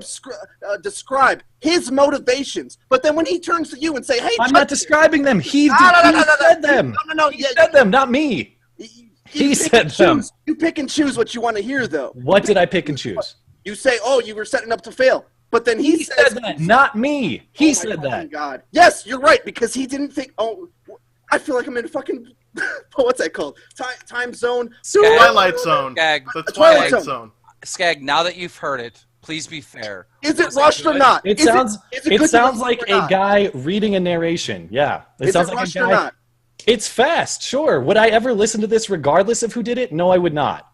describe his motivations, but then when he turns to you and say, "Hey," I'm not describing them. He No, said them. No. He said them, not me. He said them. You pick and choose what you want to hear, though. What did I pick and choose? You say, "Oh, you were setting up to fail," but then he says, said that, not me. He said my that. God, yes, you're right because he didn't think. Oh, I feel like I'm in a fucking what's that called? Time zone. Twilight Zone. Skag. The Twilight Twilight Zone. Zone. Skag, now that you've heard it, please be fair. Is it Was rushed or good? not? It Is sounds. is It good sounds to like listen or a not? guy reading a narration. Yeah, it Is sounds it like rushed a or guy. not? It's fast, sure. Would I ever listen to this regardless of who did it? No, I would not.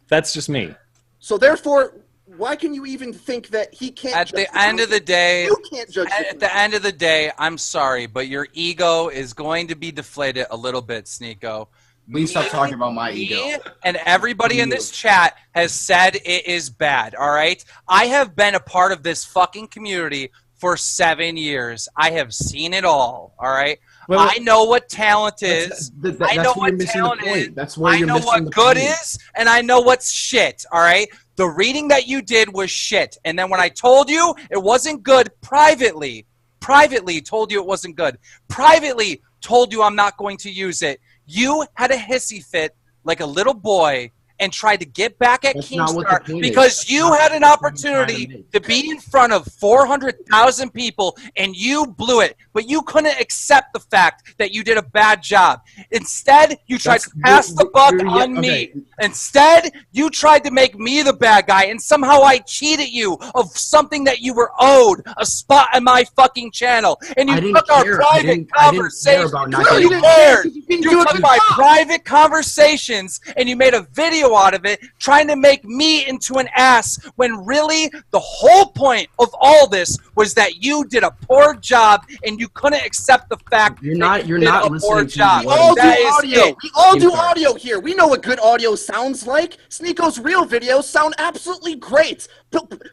That's just me. So therefore, why can you even think that he can't? At judge the end of the day, you can't judge. at the end of the day, I'm sorry, but your ego is going to be deflated a little bit, Sneako. Please stop talking about my Me ego. and everybody in this chat has said it is bad, all right? I have been a part of this fucking community for 7 years. I have seen it all right? Well, I know what talent is. I know where you're what missing talent the is. point. That's where I you're know missing what the good point. is, and I know what's shit, all right? The reading that you did was shit. And then when I told you it wasn't good privately told you it wasn't good, privately told you I'm not going to use it, you had a hissy fit like a little boy and tried to get back at That's not what Keemstar the point because is. you That's had an not the point I'm trying opportunity to make. to be in front of 400,000 people and you blew it. But you couldn't accept the fact that you did a bad job. Instead, you tried to pass the buck on me. Instead, you tried to make me the bad guy, and somehow I cheated you of something that you were owed, a spot on my fucking channel. And I you didn't took our care. I private didn't care conversation. about not No, getting you didn't paid. care 'cause you didn't do You a took good my job. private conversations and you made a video out of it trying to make me into an ass when really the whole point of all this was that you did a poor job and you couldn't accept the fact You're that not- you you're did not a poor listening to job. We all do That is audio. it. We all do Keemstar. audio here. We know what good audio sounds like. Sneako's real videos sound absolutely great.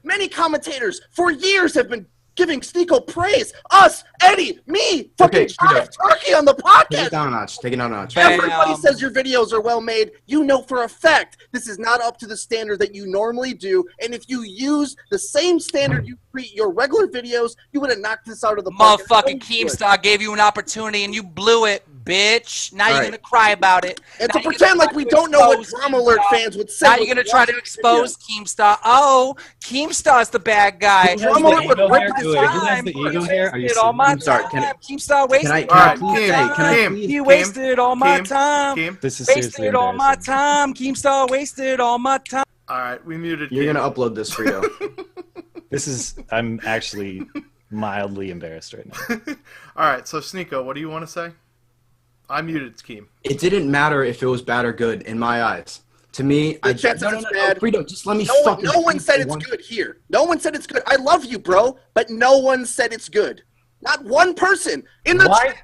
Many commentators for years have been giving Sneako praise. Us, Eddie, me, fucking Okay, Jive Turkey on the Take podcast. it down a notch. Take it down a notch. Bam. Everybody says your videos are well made. You know for a fact this is not up to the standard that you normally do. And if you use the same standard you treat your regular videos, you would have knocked this out of the park. Motherfucking Keemstar gave you an opportunity and you blew it, bitch. Now you're All right. gonna cry about it. And Now to you're pretend gonna like try we to don't know what expose Drama Alert Keemstar. fans would say. Now when you're gonna they try watch to this expose Keemstar. Oh, Keemstar's the bad guy. Who has Drama the Alert would ego rip here? my Who has the ego here? Are you Wasted all my serious? Sorry, time. can I- Keemstar wasted Can I All right, please say? Can I Keem, please? He Keem, wasted all my Keem, time. Keem. This is seriously Wasted all my embarrassing. time. Keemstar wasted all my time. All right, we muted. You're Keem. gonna upload this, Frito. This is. I'm actually mildly embarrassed right now. All right, so Sneako, what do you want to say? I muted Keem. It didn't matter if it was bad or good in my eyes. To me, The chat says it's bad. Frito, just let me No one, fucking. no one speak said for it's one- good here. No one said it's good. I love you, bro, but no one said it's good. Not one person in the Why? chat.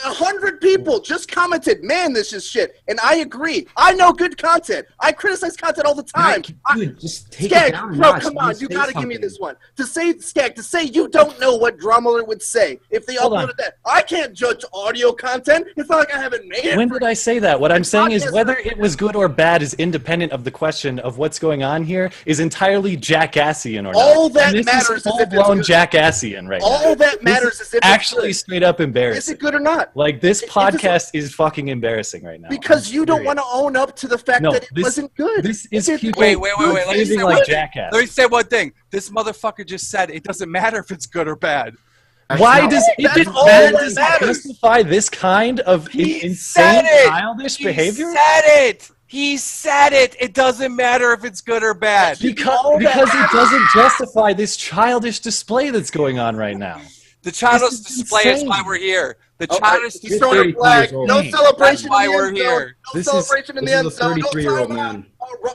100 people just commented, "Man, this is shit." And I agree. I know good content. I criticize content all the time. Dude, just take it Skag, down a bro, notch. come Let me on, you say gotta give me something. this one. To say, Skag, to say you don't know what Drama Alert would say if they Hold on. uploaded that. I can't judge audio content. It's not like I haven't made it. When did I say that? What I'm saying is podcast- whether it was good or bad is independent of the question of what's going on here is entirely jackassian or not. All that And this matters is is if it's full-blown good. jackassian right now. All that matters is if it's Actually good. straight up Is embarrassing. it good or not? Like this It- it podcast is fucking embarrassing right now. Because I'm you don't serious. want to own up to the fact No, that it this- wasn't good. This is If it- people Wait. Let me behaving say like one- jackass. Let me say one thing. This motherfucker just said it doesn't matter if it's good or bad. Why That's does not- it That's all bad that does it matters. justify this kind of He insane, said it. childish He behavior? said it. He said it. It doesn't matter if it's good or bad. Because it doesn't justify this childish display that's going on right now. The child's This is display is insane. why we're here. The child is He's throwing a flag. No celebration. That's why we're here. No celebration in the end zone. This is a 33-year-old man.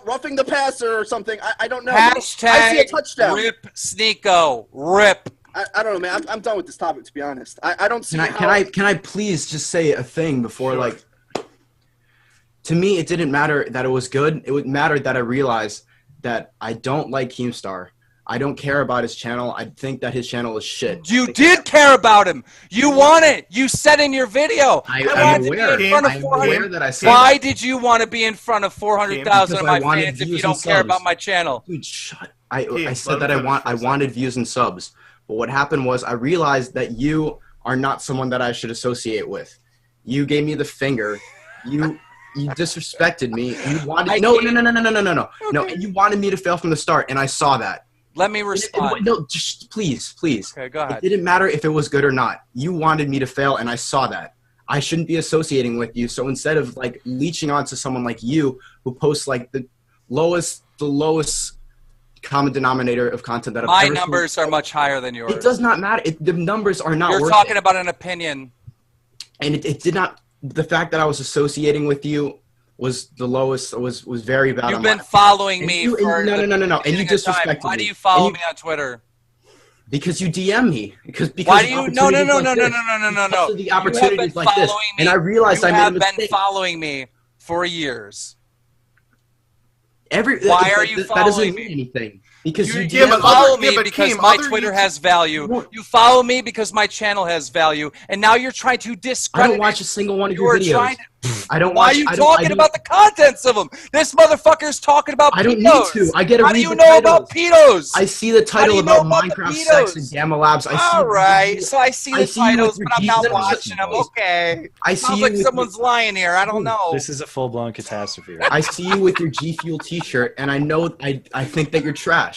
Roughing the passer or something. I don't know. Hashtag I see a touchdown. Rip Sneako. Rip. I don't know, man. I'm done with this topic, to be honest. I don't see. Can I please just say a thing before like? To me, it didn't matter that it was good. It mattered that I realized that I don't like Keemstar. I don't care about his channel. I think that his channel is shit. You did care about him. You want it. You said in your video. I'm aware that I said. Why did you want to be in front of 400,000 of my fans if you don't care about my channel? Dude, shut. I said that I wanted views and subs. But what happened was I realized that you are not someone that I should associate with. You gave me the finger. You disrespected me. You wanted no. And you wanted me to fail from the start, and I saw that. Let me respond. No, just please. Okay, go ahead. It didn't matter if it was good or not. You wanted me to fail, and I saw that. I shouldn't be associating with you. So instead of like leeching onto someone like you who posts like the lowest common denominator of content that my numbers are much higher than yours. It does not matter. The numbers are not. You're talking about an opinion, and it did not. The fact that I was associating with you was the lowest. Was very bad. You've been following me for no. And you disrespected me. Why do you follow me on Twitter? Because you DM me. Because why do you? No. The opportunities like this, and I realized I made a mistake. You have been following me for years. Why are you following me? That doesn't mean anything. Because you follow me because my Twitter has value. You follow me because my channel has value, and now you're trying to discredit. I don't watch a single one of your videos. I don't. Why are you talking about the contents of them? This motherfucker's talking about. I don't need to. I get to read the titles. How do you know about pedos? I see the title about Minecraft sex and Gamma Labs. All right, so I see the titles, but I'm not watching them. Okay. I see sounds like someone's lying here. I don't know. This is a full-blown catastrophe. Right? I see you with your G Fuel T-shirt, and I know I think that you're trash.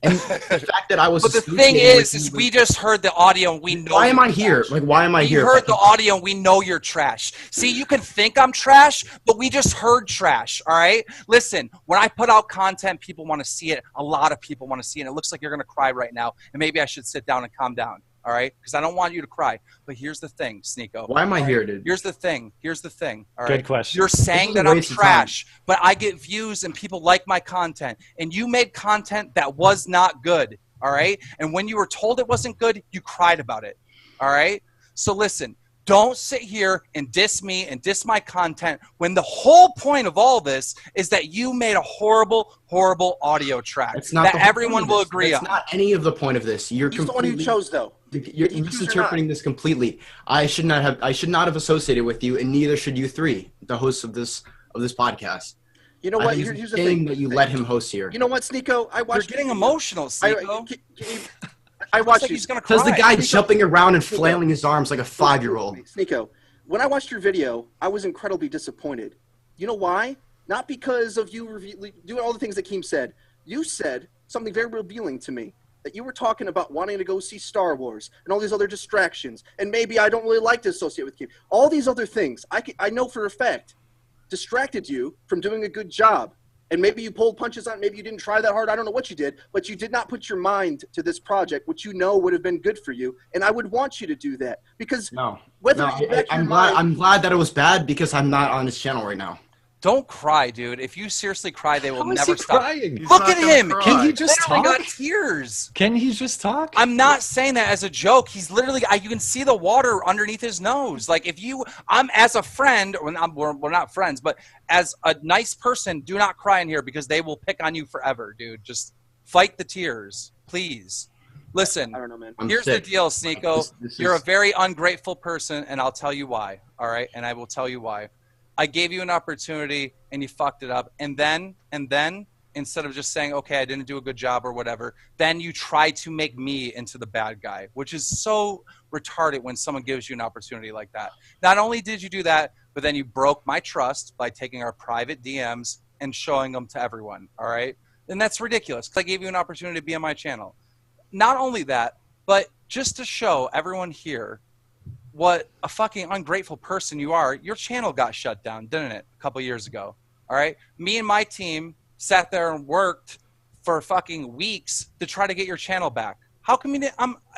And the fact that I was. But the thing is we just heard the audio and we know. Why am I here? Like, why am I here? We heard the audio and we know you're trash. See, you can think I'm trash, but we just heard trash. All right. Listen, when I put out content, people want to see it. A lot of people want to see it. And it looks like you're gonna cry right now, and maybe I should sit down and calm down. All right, because I don't want you to cry. But here's the thing, Sneako. Why am I here, dude? Here's the thing. All right. Good question. You're saying that I'm trash, but I get views and people like my content. And you made content that was not good. All right. And when you were told it wasn't good, you cried about it. All right. So listen, don't sit here and diss me and diss my content when the whole point of all this is that you made a horrible, horrible audio track that everyone will agree on. That's not any of the point of this. He's the one who chose, though. You're misinterpreting this completely. I should not have associated with you, and neither should you three, the hosts of this podcast. You know what? Here's the thing that you let him host here. You know what, Sneako? You're getting emotional, Sneako. I watched you. Because the guy jumping around and flailing his arms like a 5-year-old. Sneako, when I watched your video, I was incredibly disappointed. You know why? Not because of you doing all the things that Keem said. You said something very revealing to me. That you were talking about wanting to go see Star Wars and all these other distractions. And maybe I don't really like to associate with Keem. All these other things, I know for a fact, distracted you from doing a good job. And maybe you pulled punches on it. Maybe you didn't try that hard. I don't know what you did. But you did not put your mind to this project, which you know would have been good for you. And I would want you to do that. Because I'm glad that it was bad because I'm not on his channel right now. Don't cry, dude. If you seriously cry, they will never stop. Crying? Look at him. Can he just talk? Got tears. Can he just talk? I'm not saying that as a joke. He's literally. You can see the water underneath his nose. Like I'm as a friend. We're not friends, but as a nice person, do not cry in here because they will pick on you forever, dude. Just fight the tears, please. Listen. I don't know, man. Here's the deal, Sneako. You're a very ungrateful person, and I'll tell you why. All right, and I will tell you why. I gave you an opportunity and you fucked it up. And then instead of just saying, okay, I didn't do a good job or whatever, then you try to make me into the bad guy, which is so retarded when someone gives you an opportunity like that. Not only did you do that, but then you broke my trust by taking our private DMs and showing them to everyone. All right. And that's ridiculous because I gave you an opportunity to be on my channel. Not only that, but just to show everyone here what a fucking ungrateful person you are, your channel got shut down, didn't it? A couple years ago. All right. Me and my team sat there and worked for fucking weeks to try to get your channel back. How come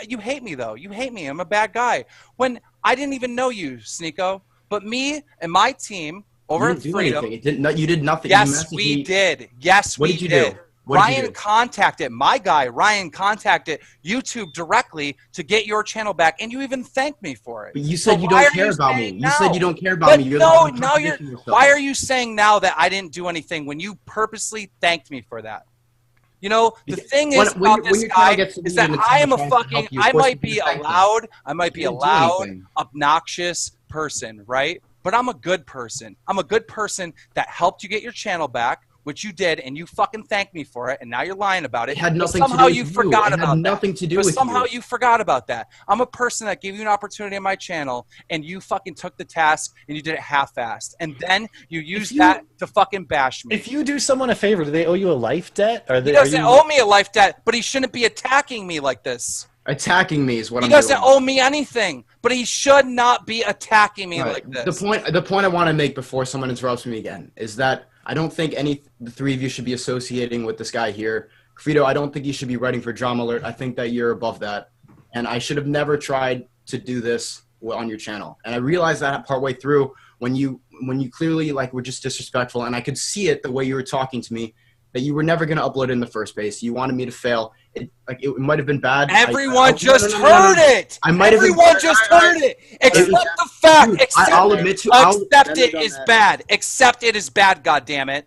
you hate me though? You hate me. I'm a bad guy. When I didn't even know you, Sneako. But me and my team over at Freedom. You did nothing. Yes, we did. Yes, we did. Ryan contacted YouTube directly to get your channel back, and you even thanked me for it. But you said you don't care about me. You said you don't care about me. Why are you saying now that I didn't do anything when you purposely thanked me for that? You know, the thing is about this guy is that I might be a loud, obnoxious person, right? But I'm a good person. I'm a good person that helped you get your channel back, which you did, and you fucking thanked me for it, and now you're lying about it. It had nothing to do with you. Forgot about that. Nothing to do with you. Somehow you forgot about that. I'm a person that gave you an opportunity on my channel, and you fucking took the task, and you did it half-assed. And then you used that to fucking bash me. If you do someone a favor, do they owe you a life debt? He doesn't owe me a life debt, but he shouldn't be attacking me like this. Attacking me is what I'm doing. He doesn't owe me anything, but he should not be attacking me like this. The point I want to make before someone interrupts me again is that I don't think the three of you should be associating with this guy here. Frito, I don't think you should be writing for Drama Alert. I think that you're above that. And I should have never tried to do this on your channel. And I realized that partway through when you clearly were just disrespectful, and I could see it the way you were talking to me, that you were never going to upload it in the first place. You wanted me to fail. It might have been bad. Everyone just heard it. Everyone just heard it. Accept the fact. Accept it is bad. Accept it is bad, goddammit.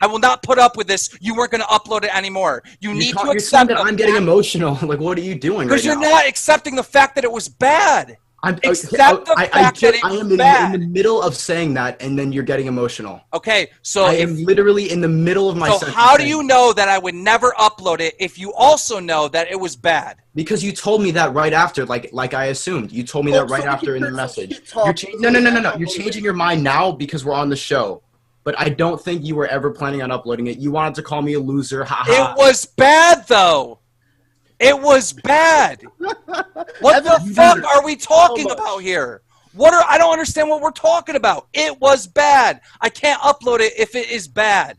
I will not put up with this. You weren't going to upload it anymore. You need to accept it. I'm getting emotional. What are you doing right now? Because you're not accepting the fact that it was bad. Accept the fact that it was bad. In the middle of saying that, and then you're getting emotional. Okay, so I am literally in the middle of my sentence. So how do you know that I would never upload it if you also know that it was bad? Because you told me that right after, like I assumed. You told me that right after in the message. No. You're changing your mind now because we're on the show. But I don't think you were ever planning on uploading it. You wanted to call me a loser. It was bad, though. It was bad. What the fuck are we talking about here? I don't understand what we're talking about. It was bad. I can't upload it if it is bad.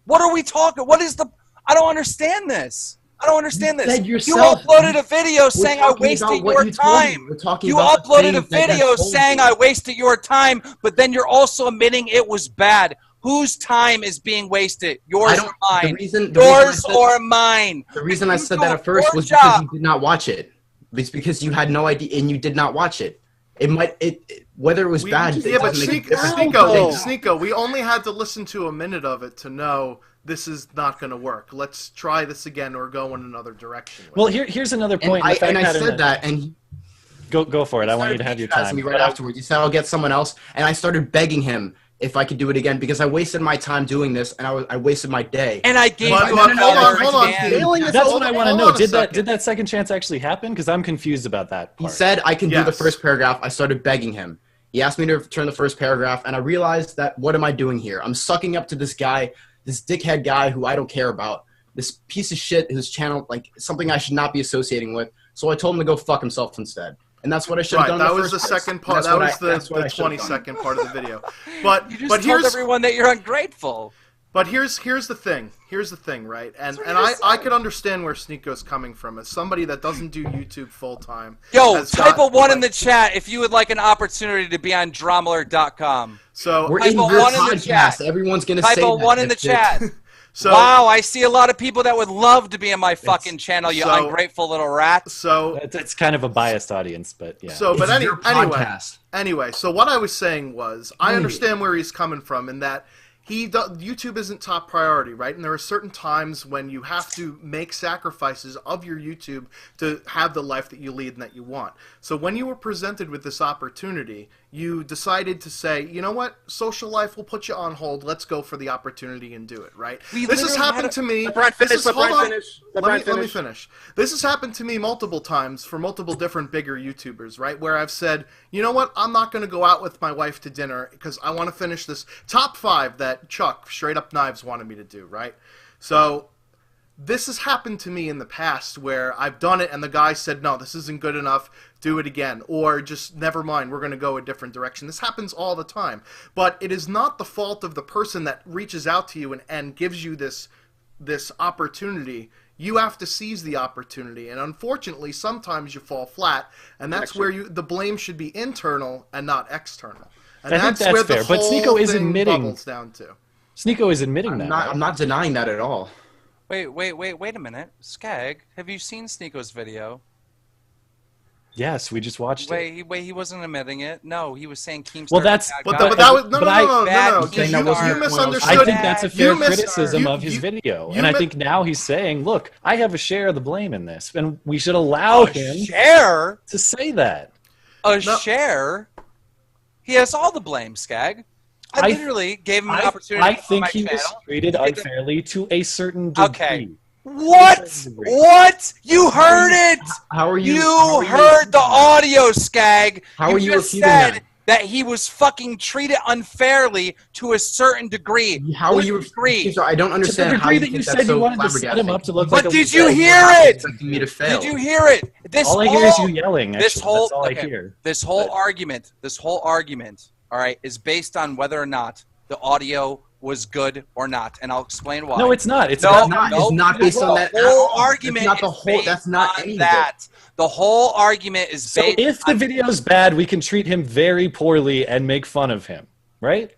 What are we talking? I don't understand this. I don't understand this. You uploaded a video saying I wasted your time. You uploaded a video saying I wasted your time, but then you're also admitting it was bad. Whose time is being wasted? Yours or mine? Yours or mine? The reason I said that at first was because you did not watch it. It's because you had no idea and you did not watch it. Whether it was bad. Yeah, but Sneako, we only had to listen to a minute of it to know this is not going to work. Let's try this again or go in another direction. Well, here's another point. I said that, and go for it. I want you to have your time. Me right afterwards. You said I'll get someone else, and I started begging him if I could do it again because I wasted my time doing this, and I wasted my day. And I gave you hold on. That's what I want to know. Did that second chance actually happen? Because I'm confused about that part. He said I can do the first paragraph. I started begging him. He asked me to return the first paragraph, and I realized that what am I doing here? I'm sucking up to this guy, this dickhead guy who I don't care about, this piece of shit whose channel, something I should not be associating with. So I told him to go fuck himself instead. And that's what I should have done. That was the second part. That was the 22nd part of the video. But you just told everyone that you're ungrateful. But here's the thing. Here's the thing, right? And I could understand where Sneako's coming from as somebody that doesn't do YouTube full time. Yo, type a 1 in the chat if you would like an opportunity to be on DramaAlert.com. So we're in your podcast. Everyone's gonna say that. Type a 1 in the chat. So, wow, I see a lot of people that would love to be on my fucking channel, you ungrateful little rat. So it's kind of a biased audience, but yeah. So, but anyway, so what I was saying was, I understand where he's coming from in that YouTube isn't top priority, right? And there are certain times when you have to make sacrifices of your YouTube to have the life that you lead and that you want. So when you were presented with this opportunity, you decided to say, you know what, social life will put you on hold. Let's go for the opportunity and do it, right? This has happened to me. Let me finish. This has happened to me multiple times for multiple different bigger YouTubers, right? Where I've said, you know what, I'm not going to go out with my wife to dinner because I want to finish this top 5 that Chuck, Straight Up Knives, wanted me to do, right? So this has happened to me in the past where I've done it and the guy said, no, this isn't good enough, do it again. Or just, never mind, we're going to go a different direction. This happens all the time. But it is not the fault of the person that reaches out to you and gives you this opportunity. you have to seize the opportunity. And unfortunately, sometimes you fall flat, and that's where the blame should be internal and not external. And I think that's where fair. the But whole Sneako is thing admitting. bubbles down to. Sneako is admitting that. I'm not denying that at all. Wait a minute. Skag, have you seen Sneako's video? Yes, we just watched it. Wait, he wasn't admitting it. No, he was saying Keemstar. Well, that's. But that was no. You misunderstood. I think that's a fair criticism of his video, and I think now he's saying, "Look, I have a share of the blame in this, and we should allow him to say that." Share? He has all the blame, Skag. I literally gave him an opportunity. I think he was treated unfairly to a certain degree. Okay. What? You heard it! How are you? You heard the audio, Skag. How are you just refuting that he was fucking treated unfairly to a certain degree. How are you refuting? I don't understand how you think that's so flabbergasting. But did you hear it? Did you hear it? All I hear is you yelling. That's all I hear. This whole argument, all right, is based on whether or not the audio was good or not, and I'll explain why. No, it's not. It's not based on that. The whole argument not the whole. That's not any that. The whole argument is based. So if the video's bad, we can treat him very poorly and make fun of him, right?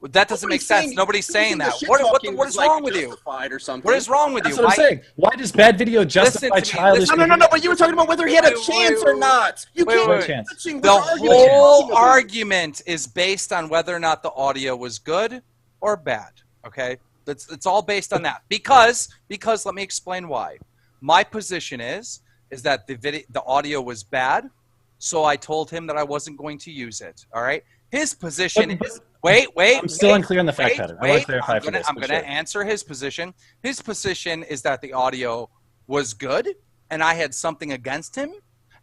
That doesn't make sense. Nobody's saying that. What is wrong with you? Or something. What is wrong with you? That's what I'm saying. Why does bad video justify childish? No. But you were talking about whether he had a chance or not. You can't. The whole argument is based on whether or not the audio was good or bad. Okay, it's all based on that. Because let me explain why. My position is that the audio was bad, so I told him that I wasn't going to use it. All right. His position is. Wait. I'm still unclear on the fact pattern. I want to clarify for this. I'm going to answer his position. His position is that the audio was good, and I had something against him,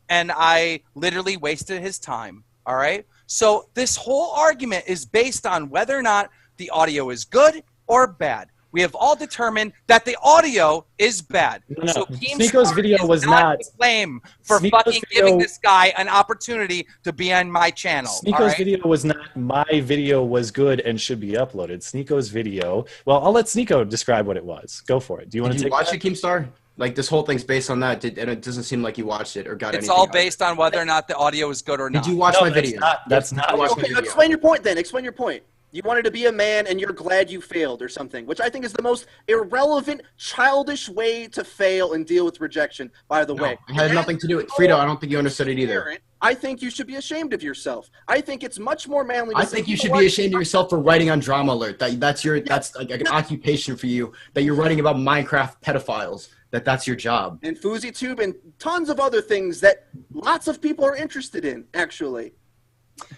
and I literally wasted his time. All right. So this whole argument is based on whether or not the audio is good or bad. We have all determined that the audio is bad. No. So Sneako's video was not to blame for fucking giving this guy an opportunity to be on my channel. Sneako's video was not my video was good and should be uploaded. Sneako's video. Well, I'll let Sneako describe what it was. Go for it. Do you want to take watch it, Keemstar? Like this whole thing's based on that, and it doesn't seem like you watched it or got anything. It's all based on whether or not the audio is good or not. Did you watch my video? That's not. Okay, explain your point then. Explain your point. You wanted to be a man and you're glad you failed or something, which I think is the most irrelevant, childish way to fail and deal with rejection, by the way. It had nothing to do with Frito. I don't think you understood it either. I think you should be ashamed of yourself. I think it's much more manly to I think you should be ashamed of yourself for writing on Drama Alert. That's like an occupation for you, that you're writing about Minecraft pedophiles. That's your job. And FouseyTube and tons of other things that lots of people are interested in, actually.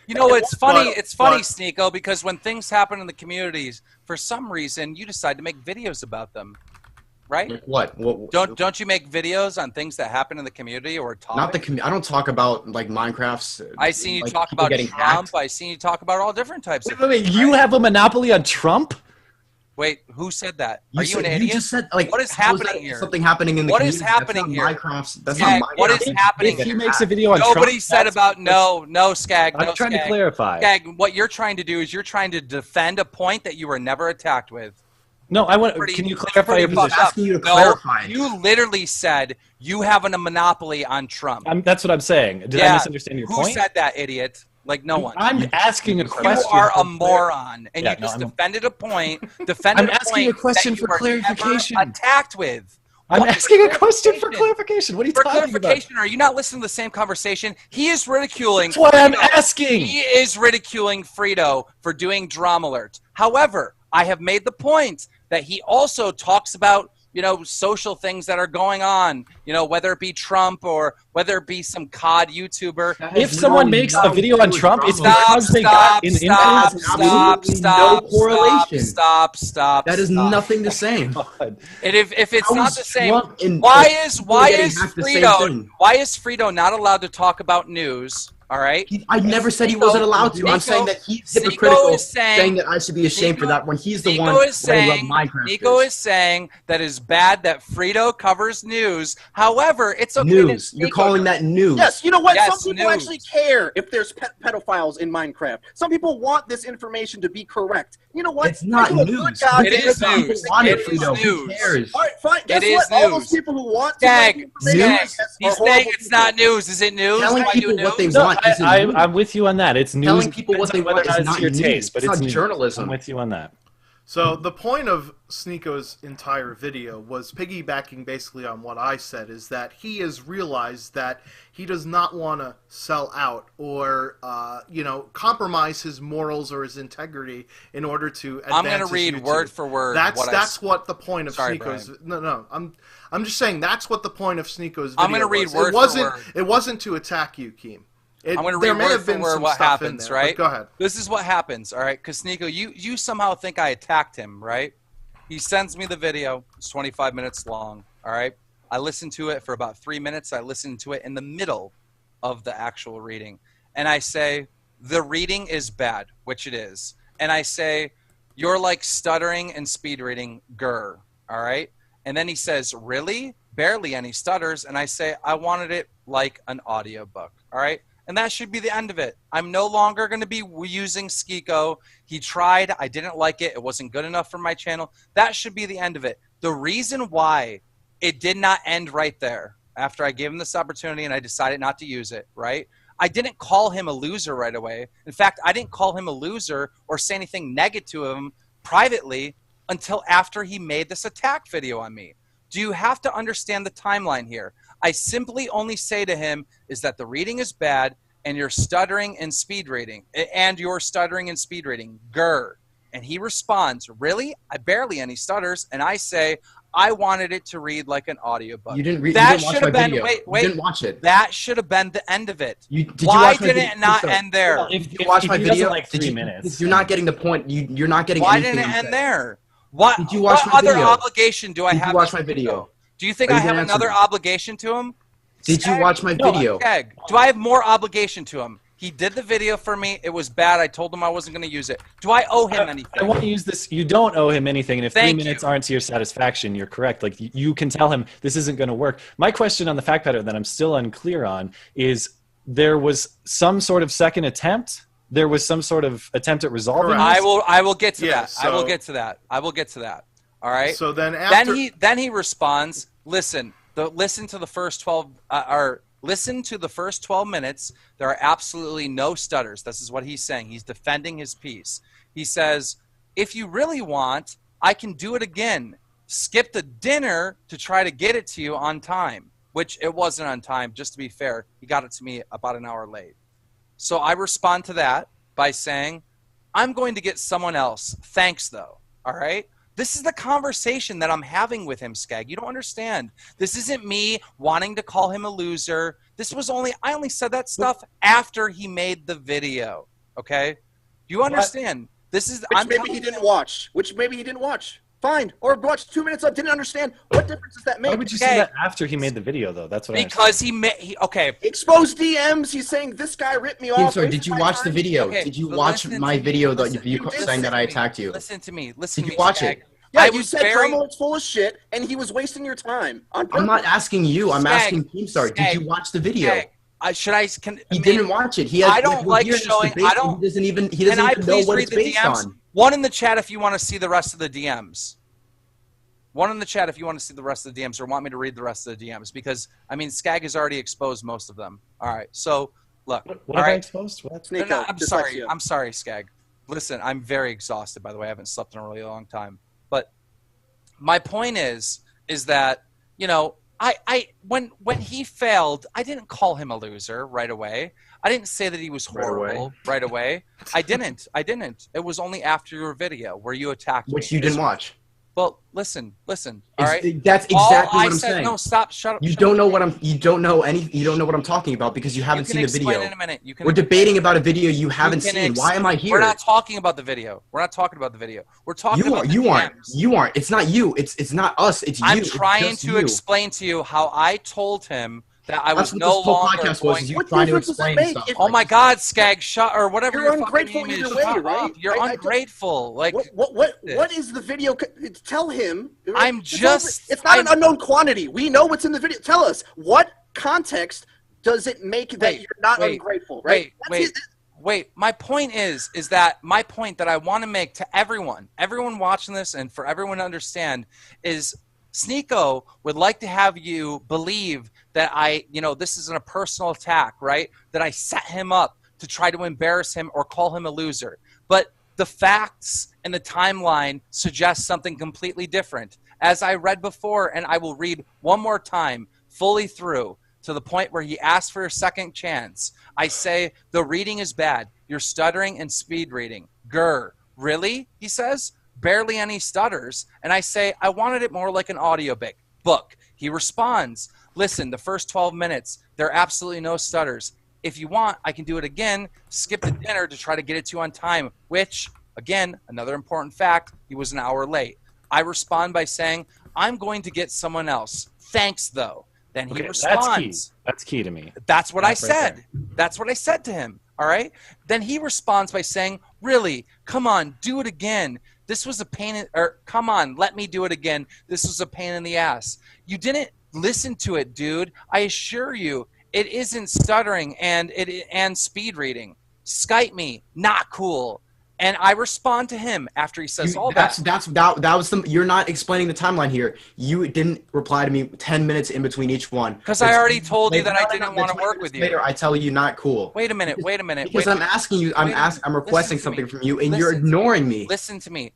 You know, it's funny, Sneako, because when things happen in the communities, for some reason, you decide to make videos about them, right? Like what? Don't you make videos on things that happen in the community or topics? Not the I don't talk about like Minecraft's. I seen you talk about Trump. I seen you talk about all different types of. Wait, you have a monopoly on Trump? Wait, who said that? Are you an idiot? You just said, like, what is happening here? Something happening in the community. What is happening here? That's not Minecraft. What is happening here? If he makes a video on Nobody Trump, said about no, Skag. I'm trying to clarify. Skag, what you're trying to do is you're trying to defend a point that you were never attacked with. No, I want. Can you clarify your position? I'm asking you to clarify. You literally said you have a monopoly on Trump. That's what I'm saying. Did I misunderstand your point? Who said that, idiot? Like no one. I'm asking a question. You are a moron, and you just defended a point. I'm asking a question for clarification. Attacked with. I'm asking a question for clarification. What are you talking about? For clarification, are you not listening to the same conversation? He is ridiculing. That's what I'm asking. He is ridiculing Frito for doing Drama Alert. However, I have made the point that he also talks about, social things that are going on, whether it be Trump or whether it be some COD YouTuber. If someone makes a video on Trump, it's because they got an no correlation. Stop. That is nothing the same. And if it's not the same, why is Frito not allowed to talk about news? All right. I never said he wasn't allowed to. I'm saying that he's hypocritical, saying that I should be ashamed for that when he's the one writing about Minecraft. Nico is saying that it's bad that Frito covers news. However, it's okay. News. You're calling that news. Yes. You know what? Some people actually care if there's pedophiles in Minecraft. Some people want this information to be correct. You know what? It's not news. It is news. It is news. Who cares? All right, fine. Guess It what? is All those news. people who want Skag, news. he's saying it's not news. Is it news? Telling Why do people what they news? want isn't news. I'm with you on that. It's news. Telling people what they Whether want or not is it's not your news. taste, but It's it's not news. journalism. I'm with you on that. So the point of Sneako's entire video was piggybacking basically on what I said, is that he has realized that he does not want to sell out or, compromise his morals or his integrity in order to advance I'm going to read YouTube. word for word. That's what the point of Sorry, Sneako's. Brian. No, I'm just saying that's what the point of Sneako's video I'm going to read was. word for word. It wasn't to attack you, Keem. I'm going to read word for word what happens, right? Go ahead. This is what happens, all right? Because, Sneako, you somehow think I attacked him, right? He sends me the video. It's 25 minutes long, all right? I listened to it for about 3 minutes. I listened to it in the middle of the actual reading. And I say, the reading is bad, which it is. And I say, you're like stuttering and speed reading, grr, all right? And then he says, really? Barely any stutters. And I say, I wanted it like an audiobook, all right? And that should be the end of it. I'm no longer going to be using Sneako. He tried. I didn't like it. It wasn't good enough for my channel. That should be the end of it. The reason why it did not end right there, after I gave him this opportunity and I decided not to use it, right? I didn't call him a loser right away. In fact, I didn't call him a loser or say anything negative to him privately until after he made this attack video on me. Do you have to understand the timeline here? I simply only say to him is that the reading is bad and you're stuttering and speed reading. And you're stuttering and speed reading. Grr. And he responds, really? I barely any stutters. And I say, I wanted it to read like an audiobook. You didn't read. That you didn't should watch have my been. video. Wait. You didn't watch it. That should have been the end of it. Did you Why watch my did video? it not end there? Well, Did you watch my he doesn't video? like 3 minutes. You're not getting the point. You're not getting. Why anything didn't it I'm end saying. there? What, Did you watch what my other video? obligation do I Did have? you watch to my video? Sneako? Do you think Are I you have gonna answer another me? obligation to him? Did you Skag? watch my video? Skag, do I have more obligation to him? He did the video for me. It was bad. I told him I wasn't going to use it. Do I owe him anything? I want to use this. You don't owe him anything, and if Thank 3 minutes you. aren't to your satisfaction, you're correct. Like you can tell him this isn't going to work. My question on the fact pattern that I'm still unclear on is there was some sort of second attempt. There was some sort of attempt at resolving. Correct. This? I will get to Yeah, that. I will get to that. I will get to that. All right. So then after Then he responds. Listen to the first 12 listen to the first 12 minutes. There are absolutely no stutters. This is what he's saying. He's defending his piece. He says, if you really want, I can do it again. Skip the dinner to try to get it to you on time, which it wasn't on time. Just to be fair, he got it to me about an hour late. So I respond to that by saying, I'm going to get someone else. Thanks, though. All right? This is the conversation that I'm having with him, Skag. You don't understand. This isn't me wanting to call him a loser. I only said that stuff after he made the video. Okay? You understand? This is Which maybe he didn't watch. Fine. Or watched 2 minutes of didn't understand. What difference does that make? Why would you say that after he made the video, though? That's what because okay. Exposed DMs. He's saying this guy ripped me off. Sorry, did you watch the video? Okay, Did you but watch listen my to me. video that Listen, you saying that I attacked you? Listen to me. Did you watch Skag. it? Yeah, I you was said very. Carmel's full of shit, and he was wasting your time. On I'm not asking you. I'm Skag, asking Keemstar. Did you watch the video? Skag. He didn't watch it. He has, I don't we're like here in this showing. debate, I and don't. He doesn't even Can I know please what read it's the based DMs? on. One in the chat if you want to see the rest of the DMs. One in the chat if you want to see the rest of the DMs or want me to read the rest of the DMs because I mean Skag has already exposed most of them. All right, so look. What have I exposed? What? Sneako, I'm just sorry. like you. I'm sorry, Skag. Listen, I'm very exhausted. By the way, I haven't slept in a really long time. But my point is that when he failed, I didn't call him a loser right away. I didn't say that he was horrible right away. I didn't. It was only after your video where you attacked me. Which you didn't watch. Well, listen. All right. That's exactly what I'm saying. No, stop. Shut up. You don't know what I'm talking about because you haven't seen the video. In a minute. We're debating about a video you haven't seen. Why am I here? We're not talking about the video. We're talking about the DMs. You aren't. It's not you. It's not us. It's you. I'm trying to explain to you how I told him that I was no longer going. You trying to explain stuff. Oh my God, Skag, shut or whatever You're your fucking ungrateful name is. either way, Shut right? up. You're ungrateful. Like what is the video? Tell him. It's not an unknown quantity. We know what's in the video. Tell us what context does it make that you're not ungrateful, right? Wait, my point is that my point that I want to make to everyone watching this, and for everyone to understand, is Sneako would like to have you believe that this isn't a personal attack, right? That I set him up to try to embarrass him or call him a loser. But the facts and the timeline suggest something completely different. As I read before, and I will read one more time, fully through, to the point where he asked for a second chance. I say, the reading is bad. You're stuttering and speed reading. Grr. Really? He says. Barely any stutters. And I say, I wanted it more like an audiobook. He responds, listen, the first 12 minutes, there are absolutely no stutters. If you want, I can do it again, skip the dinner to try to get it to you on time, which, again, another important fact, he was an hour late. I respond by saying, I'm going to get someone else. Thanks, though. Then he responds. That's key to me. That's what I said. That's what I said to him. All right? Then he responds by saying, really, come on, do it again. This was a pain come on, let me do it again. This was a pain in the ass. You didn't listen to it, dude. I assure you, it isn't stuttering and speed reading. Skype me, not cool. And I respond to him after he says all that. You're not explaining the timeline here. You didn't reply to me 10 minutes in between each one. Because I already told you that I didn't want to work with you. Later, I tell you not cool. Wait a minute. Because I'm asking you, I'm requesting something from you, and you're ignoring me. Listen to me.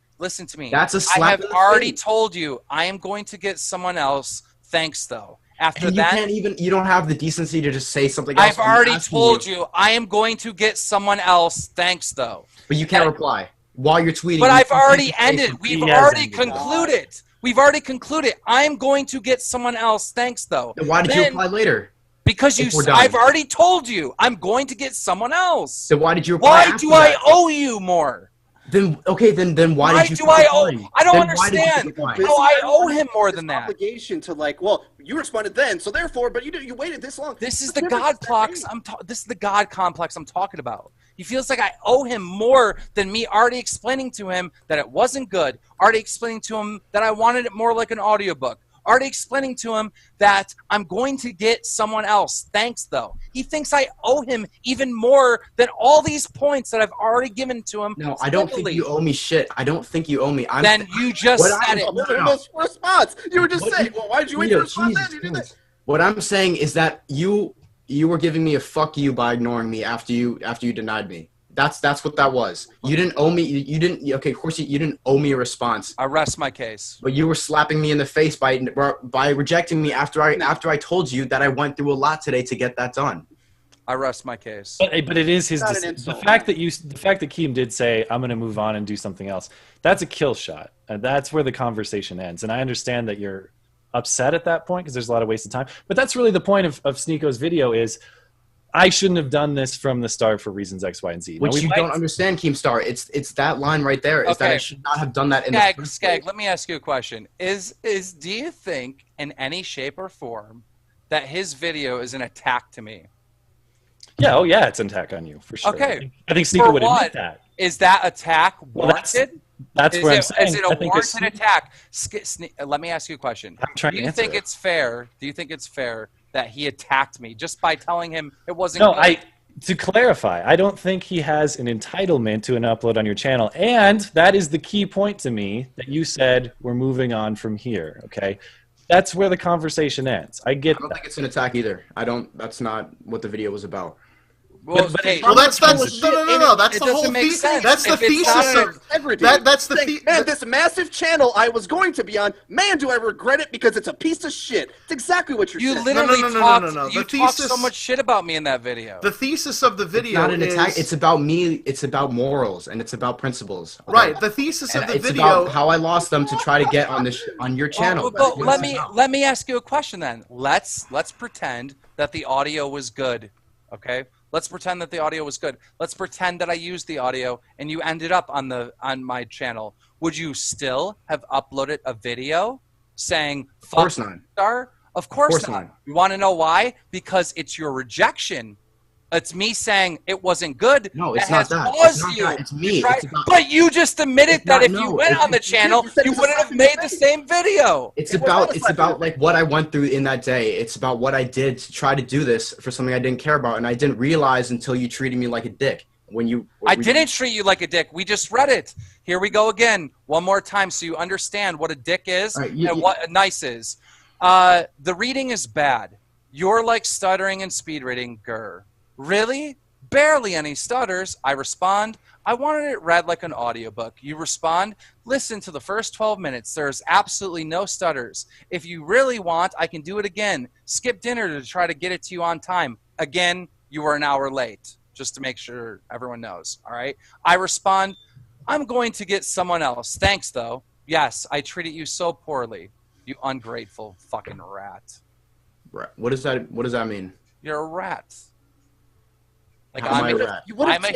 That's a slap. I have already told you I am going to get someone else. Thanks, though. After that, you don't have the decency to just say something else. I've already told you I am going to get someone else. Thanks, though. But you can't reply while you're tweeting. But I've already ended. We've already concluded. We've already concluded. I'm going to get someone else. Thanks, though. Then why did you reply later? Because I've already told you I'm going to get someone else. Then why did you reply? Why do I owe you more? Then why did you? I don't understand. No, I owe him more than that. Obligation to well, you responded then, so therefore, but you waited this long. This is the God complex. This is the God complex I'm talking about. He feels like I owe him more than me already explaining to him that it wasn't good. Already explaining to him that I wanted it more like an audiobook. Already explaining to him that I'm going to get someone else. Thanks, though. He thinks I owe him even more than all these points that I've already given to him. No, I don't think you owe me shit. I don't think you owe me. Then you just said it. No response. You were just saying, well, why did you wait to respond then? You did that. What I'm saying is that you were giving me a fuck you by ignoring me after you denied me. That's what that was. You didn't owe me. You didn't. Okay, of course you didn't owe me a response. I rest my case. But you were slapping me in the face by rejecting me after I told you that I went through a lot today to get that done. I rest my case. But it is his. The fact that Keem did say I'm going to move on and do something else. That's a kill shot. That's where the conversation ends. And I understand that you're upset at that point because there's a lot of wasted time. But that's really the point of Sneako's video is. I shouldn't have done this from the start for reasons X, Y, and Z. Which you don't understand, Keemstar. It's that line right there. Is that I should not have done that in the first place. Skag, let me ask you a question. Do you think in any shape or form that his video is an attack to me? Yeah, yeah, it's an attack on you for sure. Okay. I think Sneako would admit that. Is that attack warranted? That's what I'm saying. Is it a warranted attack? Let me ask you a question. Do you think it's fair? Do you think it's fair that he attacked me just by telling him it wasn't good? To clarify, I don't think he has an entitlement to an upload on your channel. And that is the key point to me that you said we're moving on from here, okay? That's where the conversation ends. I don't think it's an attack either. That's not what the video was about. Well, that's the whole thesis. That's the thesis of that's the man. This massive channel I was going to be on. Man, do I regret it because it's a piece of shit. It's exactly what you're saying. You literally talked so much shit about me in that video. The thesis of the video it's not an attack. It's about me. It's about morals and it's about principles. Okay? Right. The thesis of the it's video. About how I lost them to try to get on your channel. Well, let me ask you a question then. Let's pretend that the audio was good. Okay. Let's pretend that the audio was good. Let's pretend that I used the audio and you ended up on my channel. Would you still have uploaded a video saying "Of course not"? Of course not. You want to know why? Because it's your rejection. It's me saying it wasn't good. No, it's not that. It's me. But you just admitted that if you went on the channel, you wouldn't have made the same video. It's about like what I went through in that day. It's about what I did to try to do this for something I didn't care about, and I didn't realize until you treated me like a dick. I didn't treat you like a dick. We just read it. Here we go again. One more time so you understand what a dick is and what a nice is. The reading is bad. You're like stuttering and speed reading. Grr. Really? Barely any stutters. I respond, I wanted it read like an audiobook. You respond, listen to the first 12 minutes. There's absolutely no stutters. If you really want, I can do it again. Skip dinner to try to get it to you on time. Again, you were an hour late, just to make sure everyone knows. All right. I respond, I'm going to get someone else. Thanks, though. Yes, I treated you so poorly. You ungrateful fucking rat. Right. What does that mean? You're a rat. Like I'm a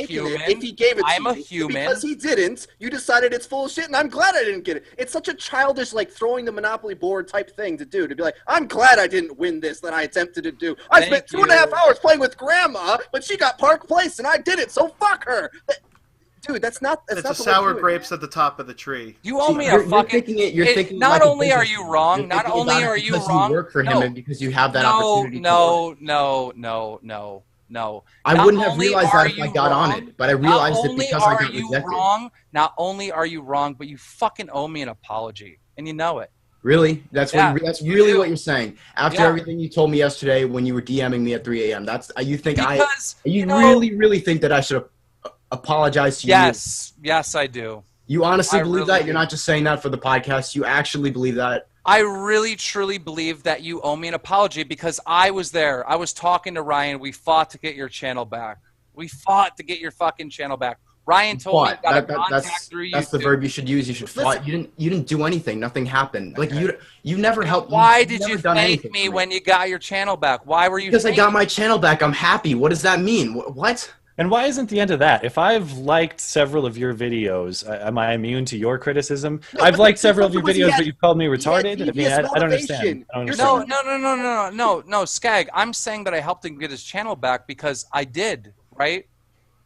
human. If he gave it to you. I'm a human. Because he didn't, you decided it's full of shit, and I'm glad I didn't get it. It's such a childish, like, throwing the Monopoly board type thing to do. To be like, I'm glad I didn't win this that I attempted to do. I spent 2.5 hours playing with Grandma, but she got Park Place, and I did it, so fuck her. Dude, that's not the sour grapes at the top of the tree. You owe me a fucking. You're thinking not only are you wrong, not only are you wrong. You work for him and because you have that opportunity. No. I wouldn't have realized that if I got on it, but I realized it because I got rejected. Not only are you wrong, but you fucking owe me an apology, and you know it. Really? That's really what you're saying. After everything you told me yesterday when you were DMing me at 3 a.m., you really think that I should apologize to you? Yes, I do. You honestly believe that? You're not just saying that for the podcast. You actually believe that? I really, truly believe that you owe me an apology because I was there. I was talking to Ryan. We fought to get your channel back. We fought to get your fucking channel back. Ryan told me you got contact through YouTube. That's the verb you should use. You should fight. You didn't do anything. Nothing happened. Like you never helped. Why did you thank me when you got your channel back? Why were you? Because I got my channel back. I'm happy. What does that mean? What? And why isn't the end of that? If I've liked several of your videos, am I immune to your criticism? No, I've liked several of your videos, but you've called me retarded? I don't understand. No, Skag. I'm saying that I helped him get his channel back because I did, right?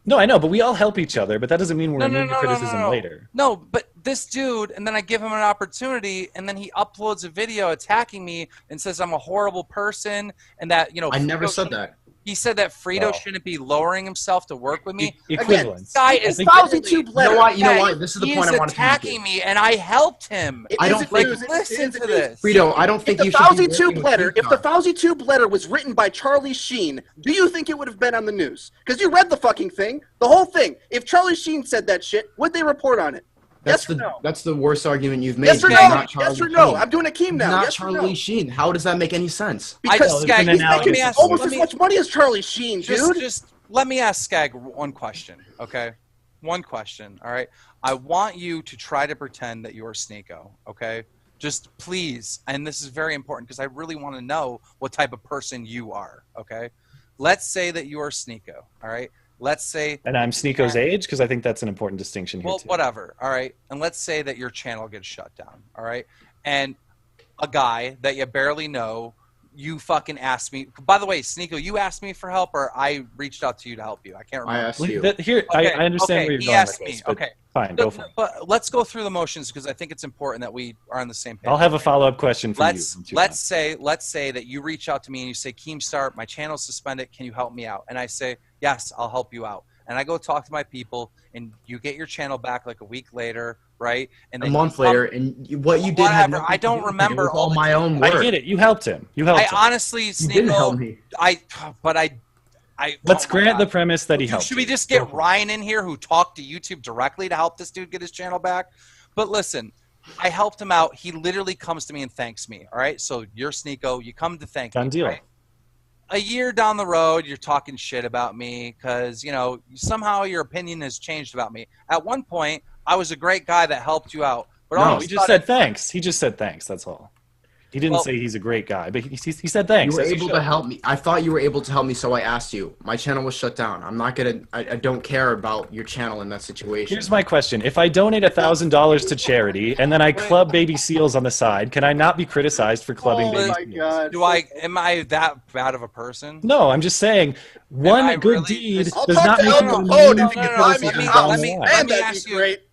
No, I know, but we all help each other, but that doesn't mean we're immune to criticism later. No, but this dude, and then I give him an opportunity, and then he uploads a video attacking me and says I'm a horrible person, and that, I never said that. He said that Frito shouldn't be lowering himself to work with me. Equivalence. Guy is $1,002 letter. You know what? This is the point I wanted to make. He's attacking me, and I helped him. I don't think. Listen to this. Frito, I don't think you should be working with If the $1,002 letter was written by Charlie Sheen, do you think it would have been on the news? Because you read the fucking thing, the whole thing. If Charlie Sheen said that shit, would they report on it? That's the worst argument you've made. Yes or no? Yes or no? I'm doing a Keem now. Not Charlie Sheen. How does that make any sense? Because Skag, he's making almost as much money as Charlie Sheen, dude. Just let me ask Skag one question, okay? One question, all right? I want you to try to pretend that you are Sneako, okay? Just please, and this is very important because I really want to know what type of person you are, okay? Let's say that you are Sneako, all right? Let's say... And I'm Sneako's age? Because I think that's an important distinction here, well, whatever, all right? And let's say that your channel gets shut down, all right? And a guy that you barely know, you fucking asked me... By the way, Sneako, you asked me for help or I reached out to you to help you? I can't remember. I asked you. I understand where you're going with this, but fine, go for it. But let's go through the motions because I think it's important that we are on the same page. I'll have a follow-up question for you. Let's say that you reach out to me and you say, Keemstar, my channel's suspended. Can you help me out? And I say, yes, I'll help you out. And I go talk to my people, and you get your channel back like a week later, right? And then a month later, and what you did have I don't remember. It was all my own work. I get it. You helped him. Honestly, Sneako, you didn't help me. Let's grant the premise that he helped. Should we just get Ryan in here who talked to YouTube directly to help this dude get his channel back? But listen, I helped him out. He literally comes to me and thanks me. All right, so you're Sneako. You come to thank me. Done deal. Right? A year down the road, you're talking shit about me because, somehow your opinion has changed about me. At one point, I was a great guy that helped you out. But he just said thanks. He just said thanks. That's all. He didn't say he's a great guy, but he said thanks. You were able to help me. I thought you were able to help me, so I asked you. My channel was shut down. I don't care about your channel in that situation. Here's my question. If I donate $1,000 to charity and then I club baby seals on the side, can I not be criticized for clubbing baby seals? God. Am I that bad of a person? No, I'm just saying one good deed does not make you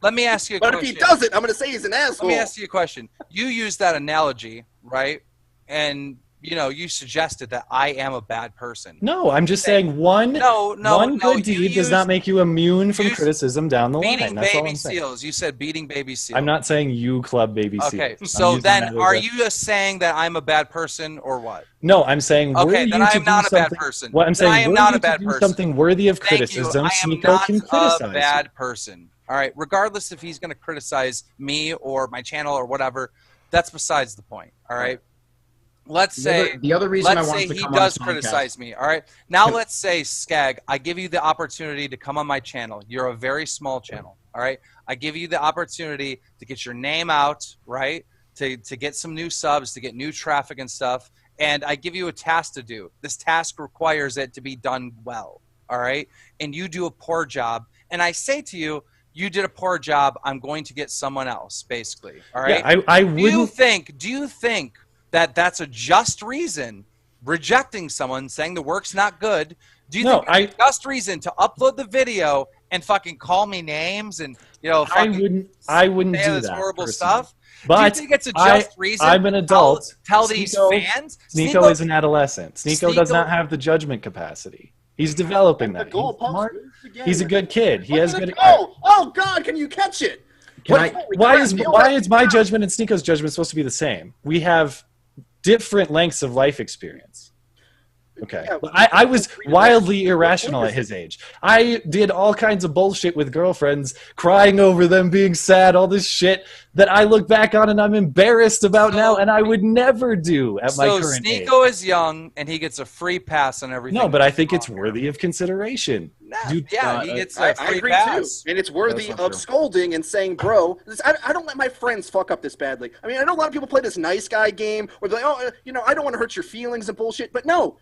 Let me ask you a question. But if he does it, I'm going to say he's an asshole. Let me ask you a question. You use that analogy, right? And, you suggested that I am a bad person. No, I'm just saying one good deed does not make you immune from criticism down the line. That's all I'm saying. Seals. You said beating baby seals. I'm not saying you club baby seals. Okay, so then are you saying that I'm a bad person or what? No, I'm saying then I am not a bad person. Well, I'm saying I am not a bad person. Something worthy of criticism. Sneako can criticize a bad person. All right, regardless if he's going to criticize me or my channel or whatever, that's besides the point. All right. Let's say the other reason he does criticize me. All right. Now let's say, Skag, I give you the opportunity to come on my channel. You're a very small channel. All right. I give you the opportunity to get your name out, right? To get some new subs, to get new traffic and stuff. And I give you a task to do. This task requires it to be done well. All right. And you do a poor job. And I say to you, you did a poor job. I'm going to get someone else, basically. All right. Yeah, I wouldn't. Do you think that that's a just reason, rejecting someone, saying the work's not good? Do you think it's a just reason to upload the video and fucking call me names and fucking I wouldn't do this that horrible personally. stuff? But do you think it's a just reason? I'm an adult. Tell these fans. Sneako is an adolescent. Sneako does not have the judgment capacity. He's developing that. He's a good kid. He has good. Oh God! Can you catch it? Why is my judgment and Sneako's judgment supposed to be the same? We have different lengths of life experience. Okay. Yeah, I was wildly irrational at his age. I did all kinds of bullshit with girlfriends, crying over them, being sad, all this shit that I look back on and I'm embarrassed about now, and I would never do at my current age. So Sneako is young, and he gets a free pass on everything. No, but I think it's worthy of consideration. He gets a free pass. Too. And it's worthy of scolding and saying, bro, I don't let my friends fuck up this badly. I mean, I know a lot of people play this nice guy game, where they're like, I don't want to hurt your feelings and bullshit, but no.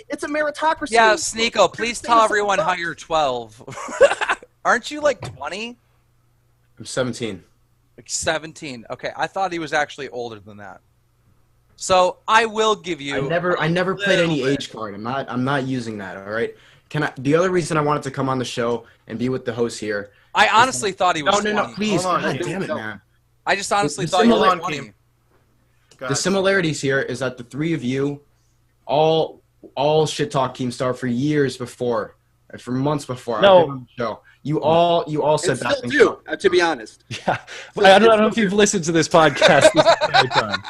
It's a meritocracy. Yeah, Sneako, please tell everyone how you're 12. Aren't you like 20? I'm 17. Like 17. Okay, I thought he was actually older than that. So I will give you. I never played any age card. I'm not using that. All right. The other reason I wanted to come on the show and be with the host here. I honestly thought he was. No, please. God damn it, man. I just honestly thought he was 20. The similarities here is that the three of you all shit talk Keemstar for years before, for months before. No. I've been on the show. You all said that. Still do, to be honest. Yeah, I don't know if you've listened to this podcast this entire time.